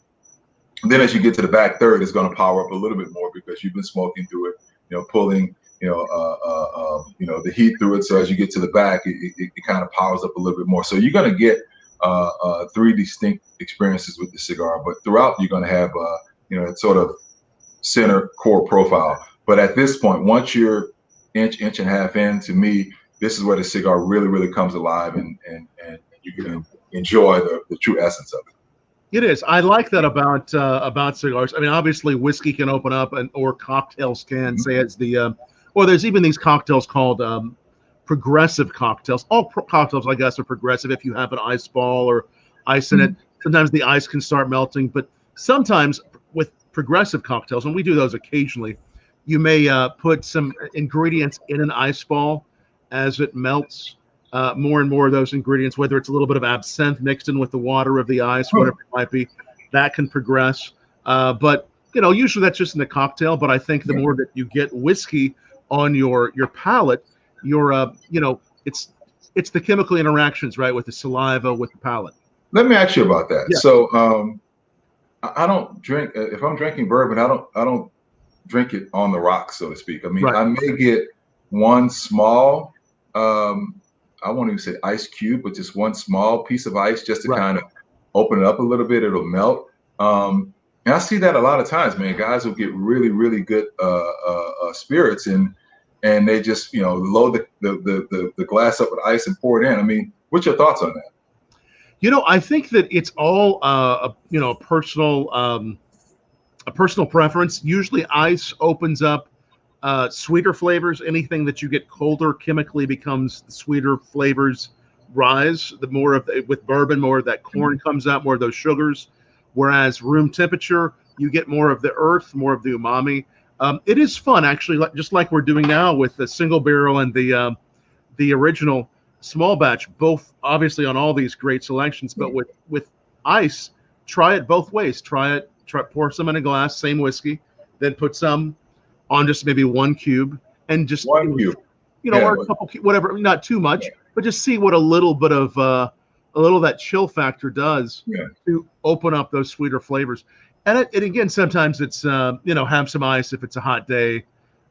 Then as you get to the back third, it's going to power up a little bit more, because you've been smoking through it, pulling, the heat through it. So as you get to the back, it kind of powers up a little bit more. So you're going to get 3 distinct experiences with the cigar, but throughout you're going to have, sort of center core profile. But at this point, once you're inch and a half in, to me, this is where the cigar really, really comes alive, and you can enjoy the true essence of it. It is. I like that about cigars. I mean, obviously, whiskey can open up, or cocktails can. Say it's or there's even these cocktails called progressive cocktails. All cocktails, I guess, are progressive if you have an ice ball or ice in it. Sometimes the ice can start melting, but sometimes with progressive cocktails, and we do those occasionally, you may put some ingredients in an ice ball as it melts. More and more of those ingredients, whether it's a little bit of absinthe mixed in with the water of the ice, whatever it might be, that can progress. But usually that's just in the cocktail. But I think the more that you get whiskey on your palate, it's the chemical interactions, right, with the saliva, with the palate. Let me ask you about that. Yeah. So I don't drink. If I'm drinking bourbon, I don't drink it on the rocks, so to speak. I mean, right. I may get one small. I won't even say ice cube, but just one small piece of ice just to kind of open it up a little bit. It'll melt. And I see that a lot of times, man. Guys will get really, really good spirits, and they just load the glass up with ice and pour it in. I mean, what's your thoughts on that? I think that it's all a personal preference. Usually, ice opens up sweeter flavors. Anything that you get colder chemically becomes the sweeter flavors rise. The more of with bourbon, more of that corn comes out, more of those sugars. Whereas room temperature, you get more of the earth, more of the umami. It is fun, actually, just like we're doing now with the single barrel and the original small batch, both obviously on all these great selections, but with ice, try it both ways. Pour some in a glass, same whiskey, then put some on just maybe one cube, and just cube, or a couple, whatever, not too much, but just see what a little bit of that chill factor does to open up those sweeter flavors. And again, sometimes it's have some ice if it's a hot day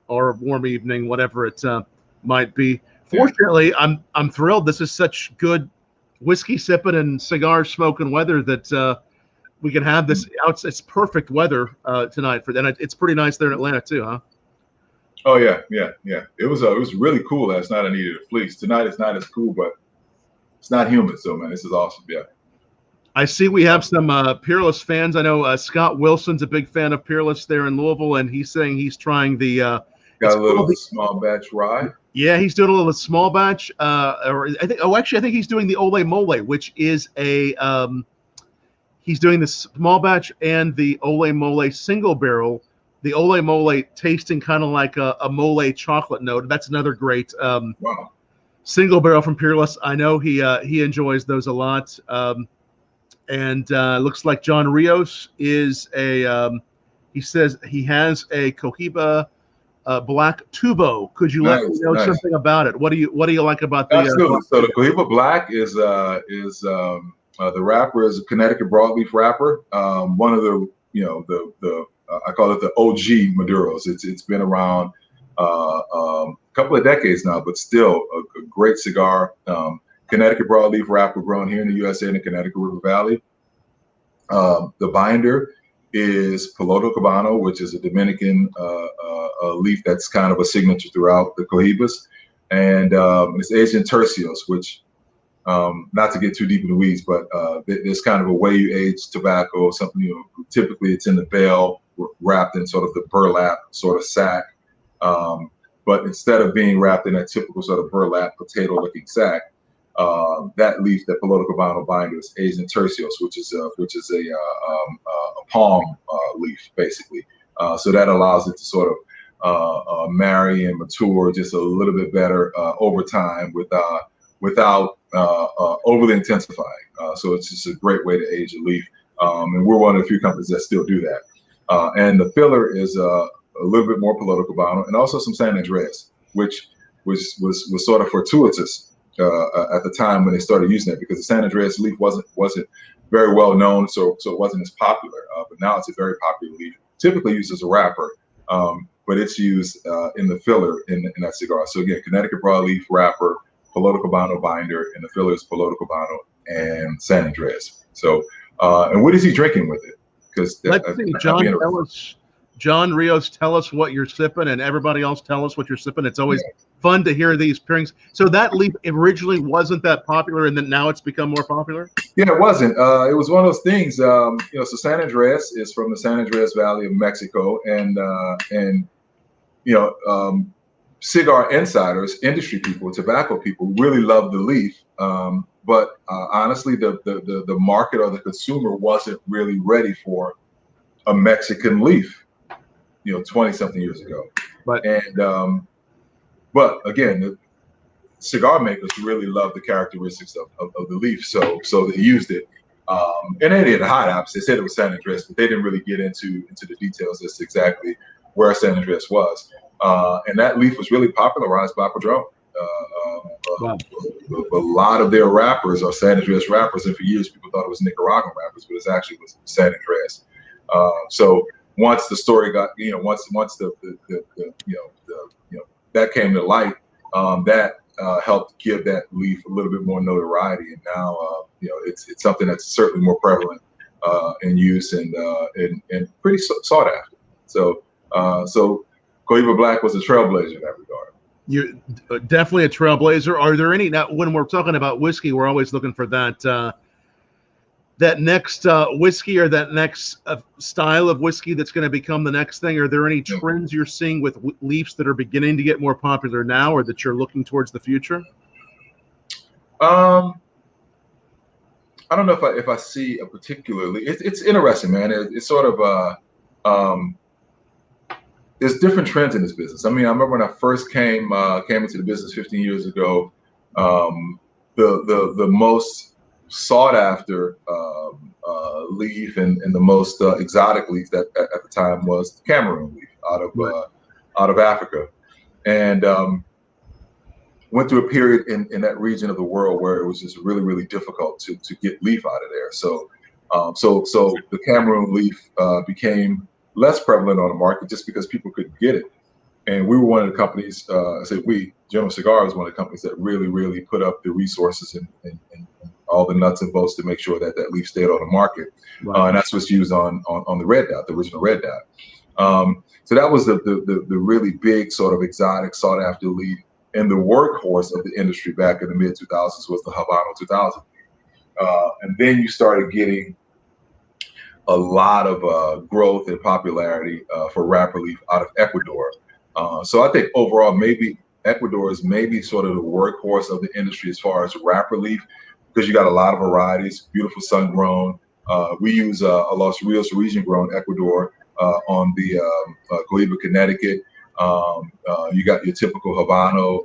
or a warm evening, whatever it might be. Fortunately, I'm thrilled. This is such good whiskey sipping and cigar smoking weather that we can have this. It's perfect weather tonight and it's pretty nice there in Atlanta too, huh? Oh yeah. It was really cool last night. I needed a fleece. Tonight it's not as cool, but it's not humid, so man, this is awesome. Yeah. I see we have some Peerless fans. I know Scott Wilson's a big fan of Peerless there in Louisville, and he's saying he's trying the got a little small batch rye. Yeah, he's doing a little small batch. Or I think he's doing the Ole Mole, which is he's doing the small batch and the Ole Mole single barrel. The Ole Mole tasting kind of like a mole chocolate note. That's another great single barrel from Peerless. I know he enjoys those a lot. And looks like John Rios is he says he has a Cohiba Black Tubo. Could you let me know something about it? What do you like about the? Absolutely. So the Cohiba Black is the wrapper is a Connecticut broadleaf wrapper. One of the I call it the OG Maduros. It's been around a couple of decades now, but still a great cigar. Connecticut broadleaf wrapper grown here in the USA in the Connecticut River Valley. The binder is Piloto Cabano, which is a Dominican leaf that's kind of a signature throughout the Cohibas. And it's aged in tercios, which, not to get too deep in the weeds, but there's kind of a way you age tobacco, something, typically it's in the bale, wrapped in sort of the burlap sort of sack. But instead of being wrapped in that typical sort of burlap potato-looking sack, that leaf, that Piloto Cabano binder, is aged in tercios, which is a palm leaf, basically. So that allows it to sort of marry and mature just a little bit better over time without overly intensifying. So it's just a great way to age a leaf, and we're one of the few companies that still do that. And the filler is a little bit more Piloto Cabano, and also some San Andreas, which was sort of fortuitous at the time when they started using it, because the San Andreas leaf wasn't very well known, so it wasn't as popular. But now it's a very popular leaf, typically used as a wrapper, but it's used in the filler in that cigar. So again, Connecticut broadleaf wrapper, Piloto Cabano binder, and the filler is Piloto Cabano and San Andreas. So, and what is he drinking with it? Because let's see, John Rios, tell us what you're sipping, and everybody else tell us what you're sipping. It's always fun to hear these pairings. So that leaf originally wasn't that popular, and then now it's become more popular? Yeah, it wasn't. It was one of those things, so San Andreas is from the San Andreas Valley of Mexico, and cigar insiders, industry people, tobacco people really love the leaf. But honestly, the market or the consumer wasn't really ready for a Mexican leaf, 20-something years ago. But again, the cigar makers really love the characteristics of the leaf, so they used it. And they did a hot opposite. They said it was San Andreas, but they didn't really get into the details as to exactly where San Andreas was. And that leaf was really popularized by Padron. A lot of their wrappers are San Andreas wrappers, and for years people thought it was Nicaraguan wrappers, but it actually was San Andreas. So once the story got, once that came to light, that helped give that leaf a little bit more notoriety, and now it's something that's certainly more prevalent in use and pretty sought after. So Cohiba Black was a trailblazer in that regard. You're definitely a trailblazer. Are there any, now when we're talking about whiskey, we're always looking for that that next whiskey or that next style of whiskey that's going to become the next thing? Are there any trends you're seeing with leafs that are beginning to get more popular now, or that you're looking towards the future? I don't know if I see a particularly. It's interesting, man. It's sort of there's different trends in this business. I mean, I remember when I first came into the business 15 years ago. the most sought after leaf and the most exotic leaf that at the time was the Cameroon leaf out of Africa, and went through a period in that region of the world where it was just really difficult to get leaf out of there. So so the Cameroon leaf became less prevalent on the market just because people couldn't get it. And we were one of the companies, I say we, General Cigar was one of the companies that really put up the resources and all the nuts and bolts to make sure that that leaf stayed on the market. Right. And that's what's used on the red dot, the original red dot. So that was the really big sort of exotic sought after leaf. And the workhorse of the industry back in the mid 2000s was the Habano 2000. And then you started getting a lot of growth and popularity for wrapper leaf out of Ecuador. So I think overall, maybe Ecuador is maybe sort of the workhorse of the industry as far as wrapper leaf, because you got a lot of varieties, beautiful sun grown. We use a Los Rios region grown Ecuador on the Cohiba, Connecticut. You got your typical Habano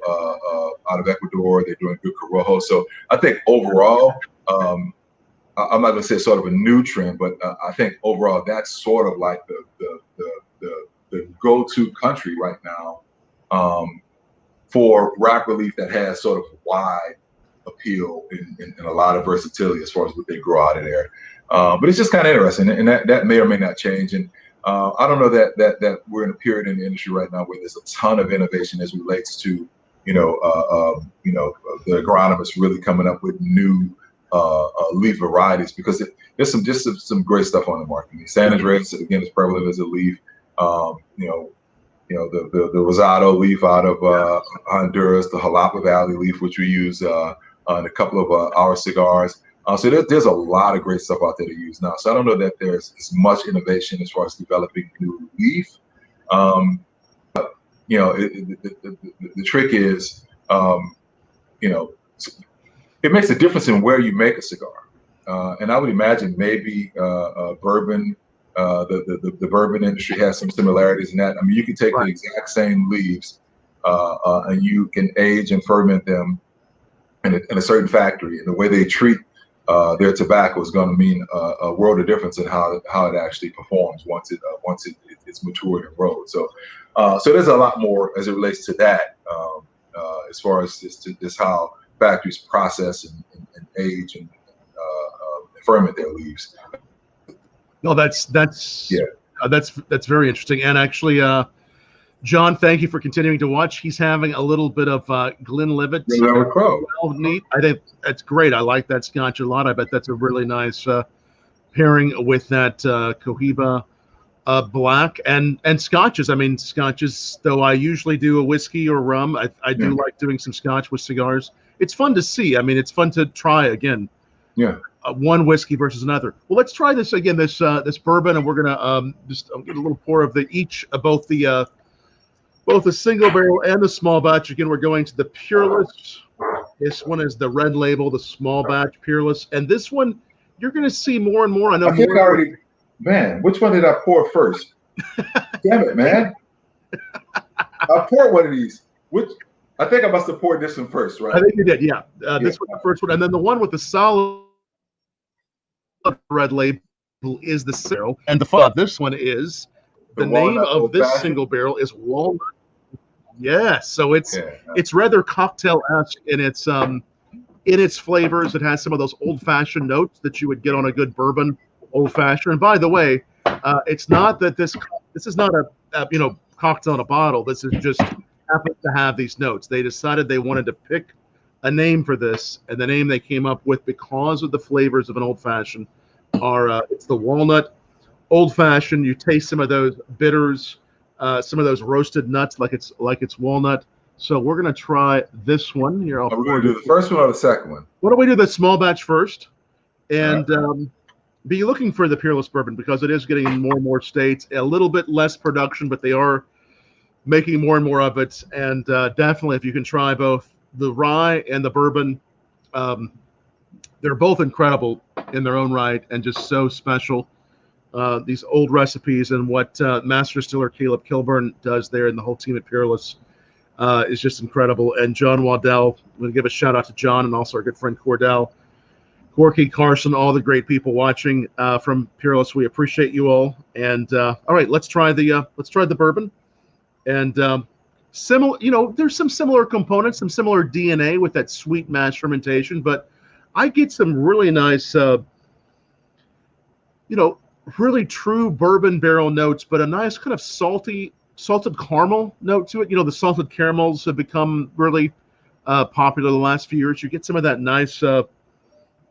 out of Ecuador. They're doing good Corojo. So I think overall, I'm not going to say sort of a new trend, but I think overall that's sort of like the go-to country right now for wrapper leaf that has sort of wide appeal and a lot of versatility as far as what they grow out of there. But it's just kind of interesting, and that may or may not change. And I don't know that we're in a period in the industry right now where there's a ton of innovation as relates to the agronomists really coming up with new leaf varieties, because there's some great stuff on the market. San Andreas, again, is prevalent as a leaf. The Rosado leaf out of Honduras, the Jalapa Valley leaf, which we use in a couple of our cigars. So there's a lot of great stuff out there to use now. So I don't know that there's as much innovation as far as developing new leaf. But the trick is, it makes a difference in where you make a cigar. And I would imagine maybe bourbon, the bourbon industry has some similarities in that. I mean, you can take the exact same leaves and you can age and ferment them in a certain factory, and the way they treat their tobacco is going to mean a world of difference in how it actually performs once it's matured and rolled. So there's a lot more as it relates to that, as far as just how factories process and age and ferment their leaves. No, that's very interesting. And actually, John, thank you for continuing to watch. He's having a little bit of Glenlivet. Neat. I think that's great. I like that scotch a lot. I bet that's a really nice pairing with that Cohiba black and scotches. I mean, scotches, though I usually do a whiskey or rum, I do like doing some scotch with cigars. It's fun to see. I mean, it's fun to try again. Yeah. One whiskey versus another. Well, let's try this again. This bourbon, and we're gonna just get a little pour of both the single barrel and the small batch. Again, we're going to the Peerless. This one is the red label, the small batch Peerless, and this one you're gonna see more and more. I know. Man, which one did I pour first? Damn it, man! I poured one of these. I think I must have poured this one first, right? I think you did, yeah. This was the first one, and then the one with the solid red label is the barrel, and this one is the name of this single barrel is Walnut. Yes, so it's rather cocktail-esque in its flavors. It has some of those old-fashioned notes that you would get on a good bourbon old-fashioned. And by the way, it's not that this is not a cocktail in a bottle. This is just happens to have these notes. They decided they wanted to pick a name for this, and the name they came up with because of the flavors of an old-fashioned are it's the walnut old-fashioned. You taste some of those bitters, some of those roasted nuts like it's walnut. So we're gonna try this one here. We're gonna do the first one or the second one? Why don't we do the small batch first, and be looking for the Peerless bourbon because it is getting in more and more states. A little bit less production, but they are making more and more of it. And definitely, if you can try both the rye and the bourbon, they're both incredible in their own right and just so special. These old recipes and what Master Distiller Caleb Kilburn does there and the whole team at Peerless. is just incredible. And John Waddell, I'm going to give a shout out to John and also our good friend Cordell, Corky, Carson, all the great people watching from Peerless. We appreciate you all. And all right, let's try the bourbon. And similar, there's some similar components, some similar DNA with that sweet mash fermentation, but I get some really nice, really true bourbon barrel notes, but a nice kind of salted caramel note to it. The salted caramels have become really popular the last few years. You get some of that nice,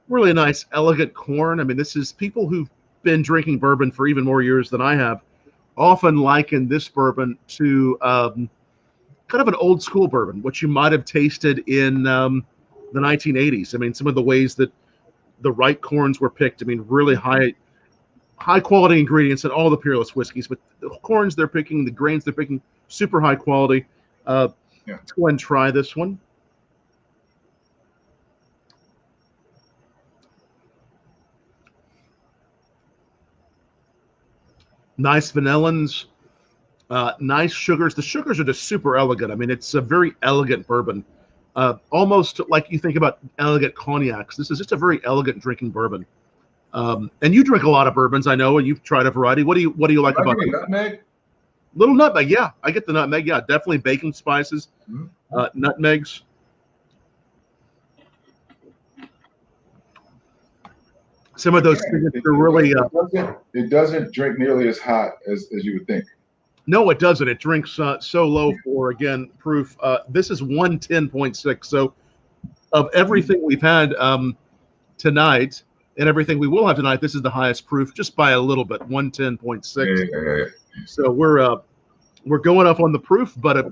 really nice, elegant corn. I mean, this is people who've been drinking bourbon for even more years than I have often liken this bourbon to kind of an old school bourbon, which you might have tasted in the 1980s. I mean, some of the ways that the right corns were picked. I mean, really high quality ingredients in all the Peerless whiskeys, but the corns they're picking, the grains they're picking, super high quality. Let's go ahead and try this one. Nice vanillins, nice sugars. The sugars are just super elegant. I mean, it's a very elegant bourbon, almost like you think about elegant cognacs. This is just a very elegant drinking bourbon. And you drink a lot of bourbons, I know, and you've tried a variety. What do you like about it? Nutmeg? Little nutmeg, yeah. I get the nutmeg, yeah. Definitely baking spices, nutmegs. Some of those things are really. It doesn't drink nearly as hot as you would think. No, it doesn't. It drinks so low for, again, proof. This is 110.6. So of everything we've had tonight and everything we will have tonight, this is the highest proof, just by a little bit, 110.6. Yeah. So we're going up on the proof, but it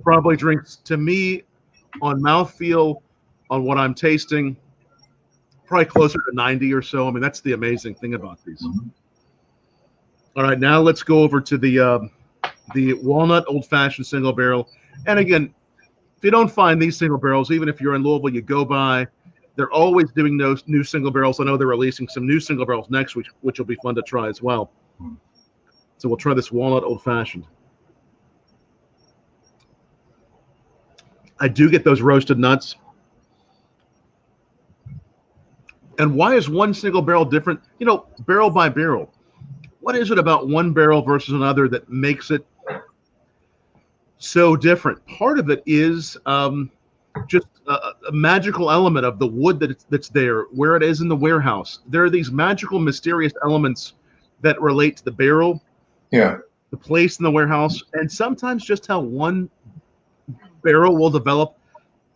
probably drinks, to me, on mouthfeel, on what I'm tasting, probably closer to 90 or so. I mean, that's the amazing thing about these. All right, now let's go over to the Walnut Old Fashioned single barrel. And again, if you don't find these single barrels, even if you're in Louisville, you go by. They're always doing those new single barrels. I know they're releasing some new single barrels next week, which will be fun to try as well. So we'll try this Walnut Old Fashioned. I do get those roasted nuts. And why is one single barrel different? Barrel by barrel. What is it about one barrel versus another that makes it so different? Part of it is just a magical element of the wood that's there, where it is in the warehouse. There are these magical, mysterious elements that relate to the barrel, the place in the warehouse, and sometimes just how one barrel will develop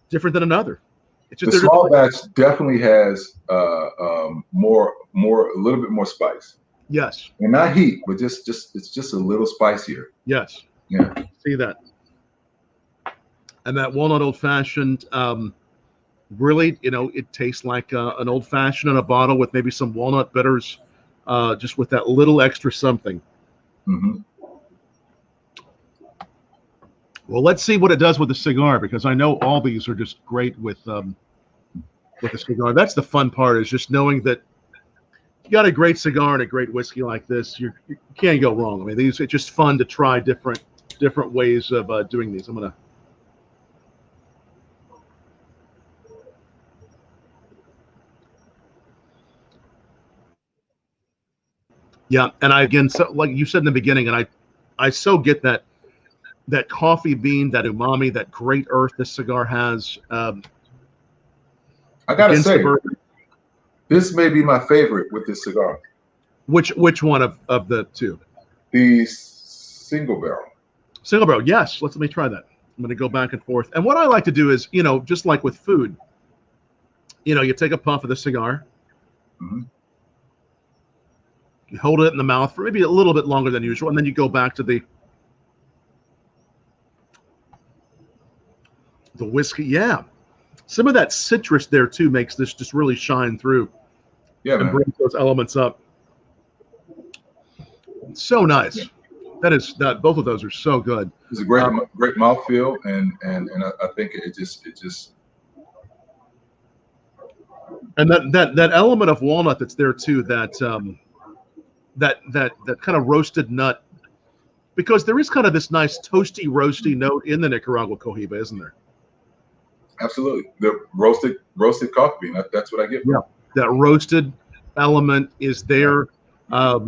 different than another. It's just, the small batch definitely has a little bit more spice. Yes. And not heat, but it's just a little spicier. Yes. Yeah. See that. And that Walnut Old Fashioned, really, it tastes like an Old Fashioned in a bottle with maybe some walnut bitters, just with that little extra something. Well, let's see what it does with the cigar, because I know all these are just great with the cigar. That's the fun part, is just knowing that you got a great cigar and a great whiskey like this. You can't go wrong. I mean, it's just fun to try different ways of doing these. I'm gonna. Yeah, and again, so like you said in the beginning, and I so get that coffee bean, that umami, that great earth this cigar has. I gotta say, this may be my favorite with this cigar. Which one of the two? The single barrel. Single barrel, yes. Let me try that. I'm going to go back and forth. And what I like to do is, just like with food, you take a puff of the cigar. You hold it in the mouth for maybe a little bit longer than usual, and then you go back to the whiskey. Yeah, some of that citrus there too makes this just really shine through. Yeah, and brings those elements up. So nice. That both of those are so good. It's a great mouthfeel, and I think it just. And that element of walnut that's there too. That kind of roasted nut because there is kind of this nice toasty, roasty note in the Nicaragua Cohiba, isn't there? Absolutely. The roasted coffee bean. That's what I get. Yeah, that roasted element is there. I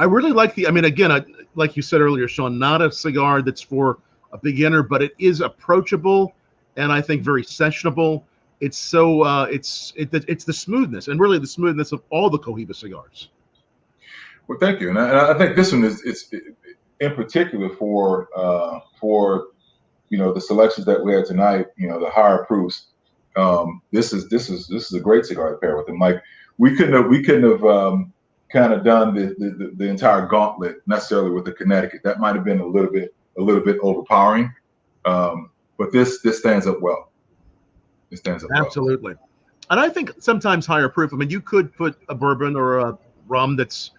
really like I mean, again, like you said earlier, Sean, not a cigar that's for a beginner, but it is approachable and I think very sessionable. It's so it's the smoothness, and really the smoothness of all the Cohiba cigars. Well, thank you, and I think this one is in particular for the selections that we had tonight. The higher proofs. This is a great cigar to pair with them. Like we couldn't have kind of done the entire gauntlet necessarily with the Connecticut. That might have been a little bit overpowering, but this stands up well. It stands up absolutely well. And I think sometimes higher proof. I mean, you could put a bourbon or a rum that's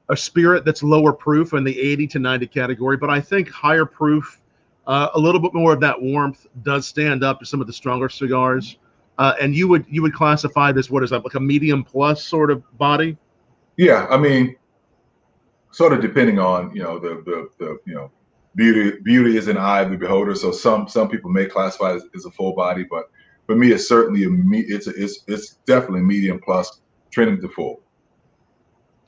a spirit that's lower proof in the 80 to 90 category, but I think higher proof, a little bit more of that warmth does stand up to some of the stronger cigars. And you would classify this, what is that, like a medium plus sort of body? Yeah, I mean, sort of depending on the beauty is an eye of the beholder. So some people may classify it as a full body, but for me, it's certainly it's definitely medium plus, trending to full.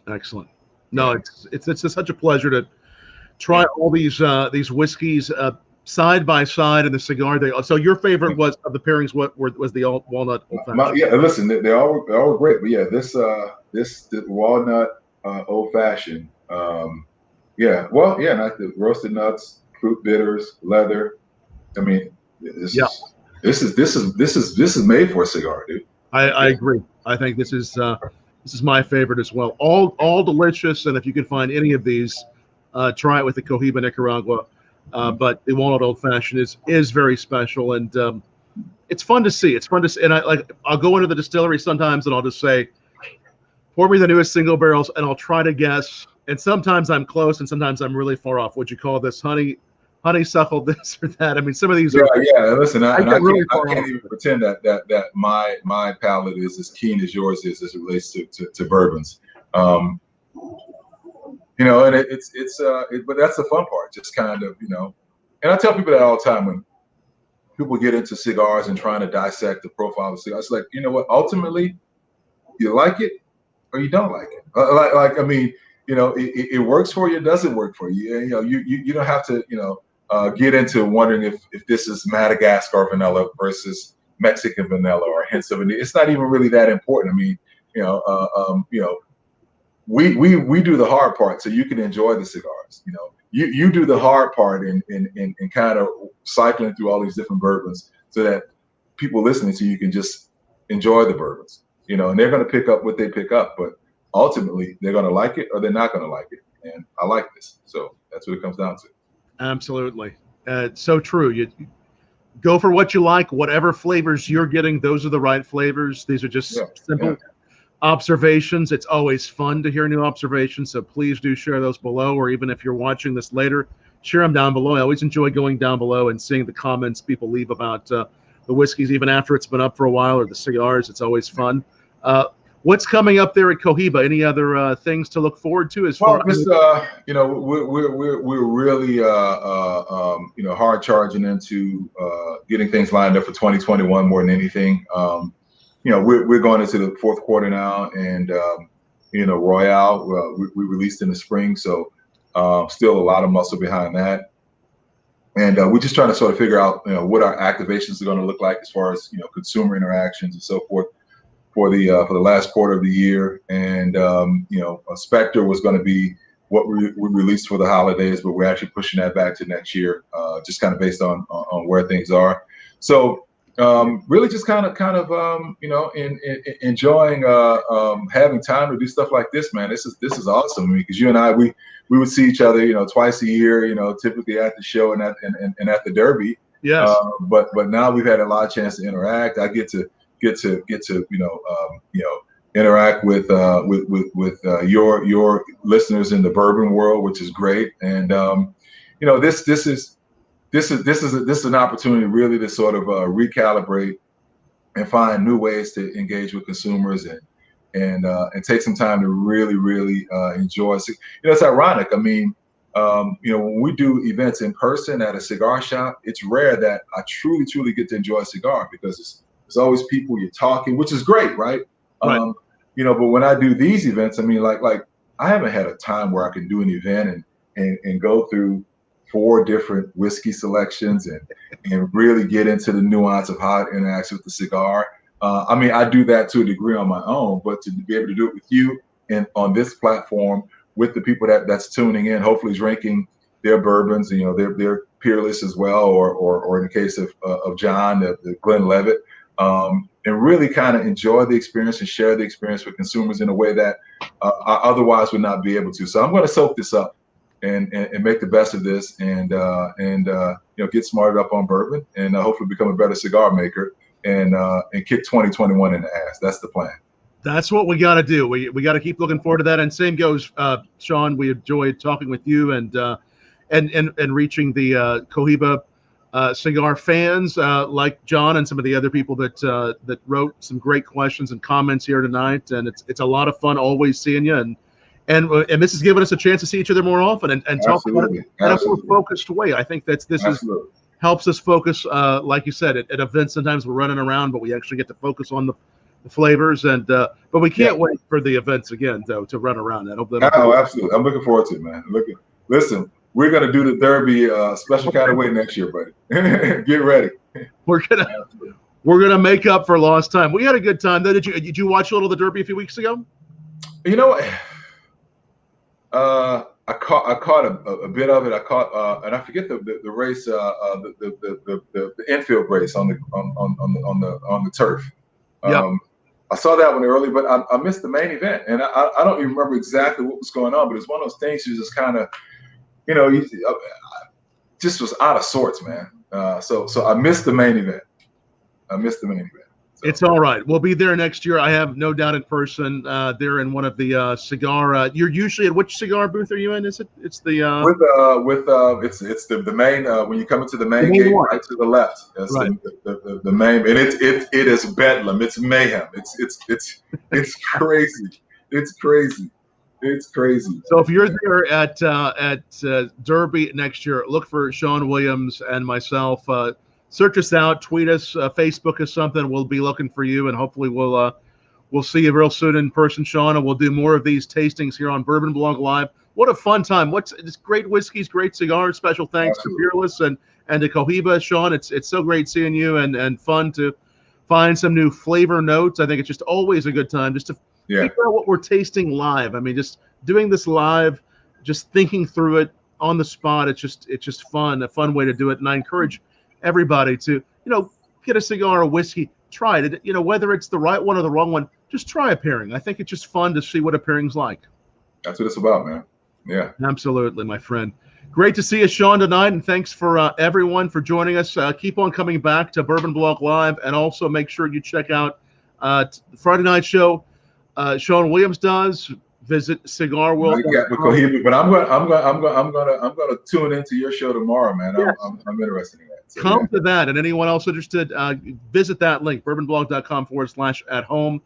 Excellent. No, it's such a pleasure to try all these whiskeys side by side in the cigar. So your favorite was of the pairings? What was the walnut old fashioned? Yeah, listen, they all were great, but yeah, this walnut old fashioned. Yeah, well, yeah, not the roasted nuts, fruit bitters, leather. I mean, this is made for a cigar, dude. I agree. I think this is my favorite as well. All delicious, and if you can find any of these, try it with the Cohiba Nicaragua. But the walnut old fashioned is very special, and it's fun to see. It's fun to see, and I'll go into the distillery sometimes, and I'll just say, pour me the newest single barrels, and I'll try to guess. And sometimes I'm close, and sometimes I'm really far off. Would you call this honeysuckle this or that? I mean, some of these are. Yeah. Listen, I can't even pretend that my palate is as keen as yours is as it relates to bourbons. And but that's the fun part. Just kind of, and I tell people that all the time when people get into cigars and trying to dissect the profile of cigars. It's like, you know what? Ultimately, you like it or you don't like it. I mean. It works for you. It doesn't work for you. You don't have to, get into wondering if this is Madagascar vanilla versus Mexican vanilla or hints of it. It's not even really that important. I mean, we do the hard part so you can enjoy the cigars. You do the hard part in kind of cycling through all these different bourbons so that people listening to you can just enjoy the bourbons. And they're going to pick up what they pick up, but ultimately they're going to like it or they're not going to like it. And I like this. So that's what it comes down to. Absolutely. It's so true. You go for what you like, whatever flavors you're getting, those are the right flavors. These are just simple observations. It's always fun to hear new observations. So please do share those below, or even if you're watching this later, share them down below. I always enjoy going down below and seeing the comments people leave about the whiskeys, even after it's been up for a while, or the cigars. It's always fun. What's coming up there at Cohiba? Any other things to look forward to? We're really hard charging into getting things lined up for 2021 more than anything. We're going into the fourth quarter now, and Royale we released in the spring, so still a lot of muscle behind that. And we're just trying to sort of figure out what our activations are going to look like as far as consumer interactions and so forth for the last quarter of the year. And Spectre was going to be what we released for the holidays, but we're actually pushing that back to next year, just kind of based on where things are. So really just kind of enjoying having time to do stuff like this, man. This is awesome, because you and I we would see each other twice a year, typically at the show and at the Derby. Yes. But now we've had a lot of chance to interact. I get to interact with your listeners in the bourbon world, which is great. And this is an opportunity really to sort of recalibrate and find new ways to engage with consumers and take some time to really enjoy. It's ironic. I mean, when we do events in person at a cigar shop, it's rare that I truly get to enjoy a cigar, because it's always people, you're talking, which is great, right? Right. But when I do these events, I mean, like I haven't had a time where I can do an event and go through 4 different whiskey selections and really get into the nuance of how it interacts with the cigar. I mean, I do that to a degree on my own, but to be able to do it with you and on this platform with the people that's tuning in, hopefully drinking their bourbons, they're peerless as well, or in the case of John, the Glenlivet, and really kind of enjoy the experience and share the experience with consumers in a way that I otherwise would not be able to. So I'm going to soak this up and make the best of this, and get smarted up on bourbon, and hopefully become a better cigar maker, and kick 2021 in the ass. That's the plan. That's what we got to do. We got to keep looking forward to that. And same goes, Sean. We enjoyed talking with you and reaching the Cohiba cigar fans like John and some of the other people that wrote some great questions and comments here tonight. And it's a lot of fun always seeing you, and this has given us a chance to see each other more often and talk about it in a more focused way. I think this helps us focus, like you said, at events. Sometimes we're running around, but we actually get to focus on the flavors, but we can't wait for the events again, though, to run around. Absolutely. I'm looking forward to it, man. Listen, we're gonna do the Derby special kind of way next year, buddy. Get ready. We're gonna make up for lost time. We had a good time, though. Did you watch a little of the Derby a few weeks ago? You know what? I caught a bit of it. I caught and I forget the race, the infield race on the turf. I saw that one early, but I missed the main event, and I don't even remember exactly what was going on. But it's one of those things you just kind of, just was out of sorts, man. So I missed the main event. So. It's all right. We'll be there next year. I have no doubt in person. They're in one of the cigar. You're usually at which cigar booth are you in? Is it? It's the it's the main. When you come into the main gate, right to the left. That's right. The main, and it is bedlam. It's mayhem. It's crazy. It's crazy. It's crazy. So if you're there at Derby next year, look for Sean Williams and myself. Search us out, tweet us, Facebook us something. We'll be looking for you, and hopefully we'll see you real soon in person, Sean. And we'll do more of these tastings here on BourbonBlog Live. What a fun time! It's great whiskeys, great cigars. Special thanks to Peerless and to Cohiba, Sean. It's so great seeing you, and fun to find some new flavor notes. I think it's just always a good time just to figure out what we're tasting live. I mean, just doing this live, just thinking through it on the spot. It's just fun, a fun way to do it. And I encourage everybody to, get a cigar or whiskey, try it. Whether it's the right one or the wrong one, just try a pairing. I think it's just fun to see what a pairing's like. That's what it's about, man. Yeah. Absolutely, my friend. Great to see you, Sean, tonight, and thanks for everyone for joining us. Keep on coming back to BourbonBlog Live, and also make sure you check out the Friday night show Sean Williams does. Visit Cigar World. But I'm gonna tune into your show tomorrow, man. Yes. I'm interested in that. So, come to that, and anyone else interested, visit that link, bourbonblog.com/at-home.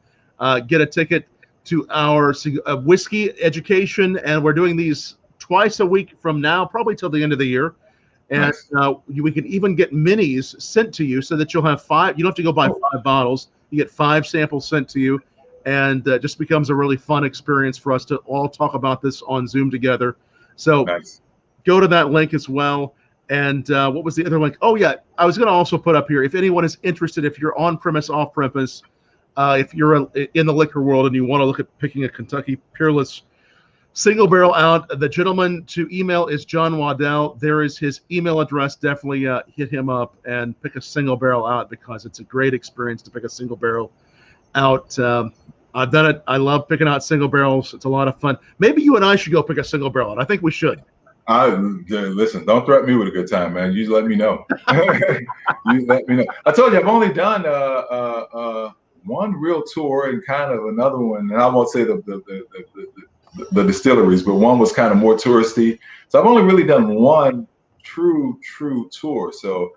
Get a ticket to our whiskey education, and we're doing these twice a week from now, probably till the end of the year. And nice. We can even get minis sent to you so that you'll have 5. You don't have to go buy 5 bottles. You get 5 samples sent to you. And it just becomes a really fun experience for us to all talk about this on Zoom together. So go to that link as well. And what was the other link? Oh, yeah. I was going to also put up here, if anyone is interested, if you're on-premise, off-premise, if you're in the liquor world and you want to look at picking a Kentucky Peerless single barrel out, the gentleman to email is John Waddell. There is his email address. Definitely hit him up and pick a single barrel out, because it's a great experience to pick a single barrel out. I've done it. I love picking out single barrels. It's a lot of fun. Maybe you and I should go pick a single barrel out. I think we should. Listen, don't threaten me with a good time, man. You just let me know. You let me know. I told you I've only done one real tour and kind of another one, and I won't say the distilleries, but one was kind of more touristy. So I've only really done one true tour. So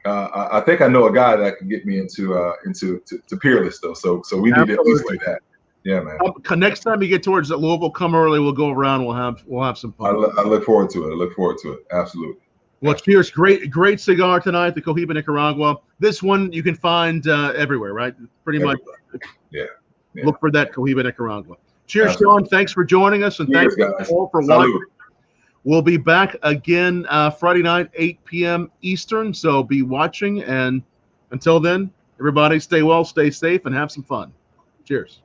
I think I know a guy that can get me into Peerless though. So we need to at least do that. Yeah, man. Next time you get towards Louisville, come early. We'll go around. We'll have some fun. I look forward to it. I look forward to it. Absolutely. Well, cheers. Great cigar tonight, the Cohiba Nicaragua. This one you can find everywhere, right? Pretty much. Yeah. Look for that Cohiba Nicaragua. Cheers, Sean. Thanks for joining us, and thanks all for watching. We'll be back again Friday night, 8 p.m. Eastern. So be watching, and until then, everybody stay well, stay safe, and have some fun. Cheers.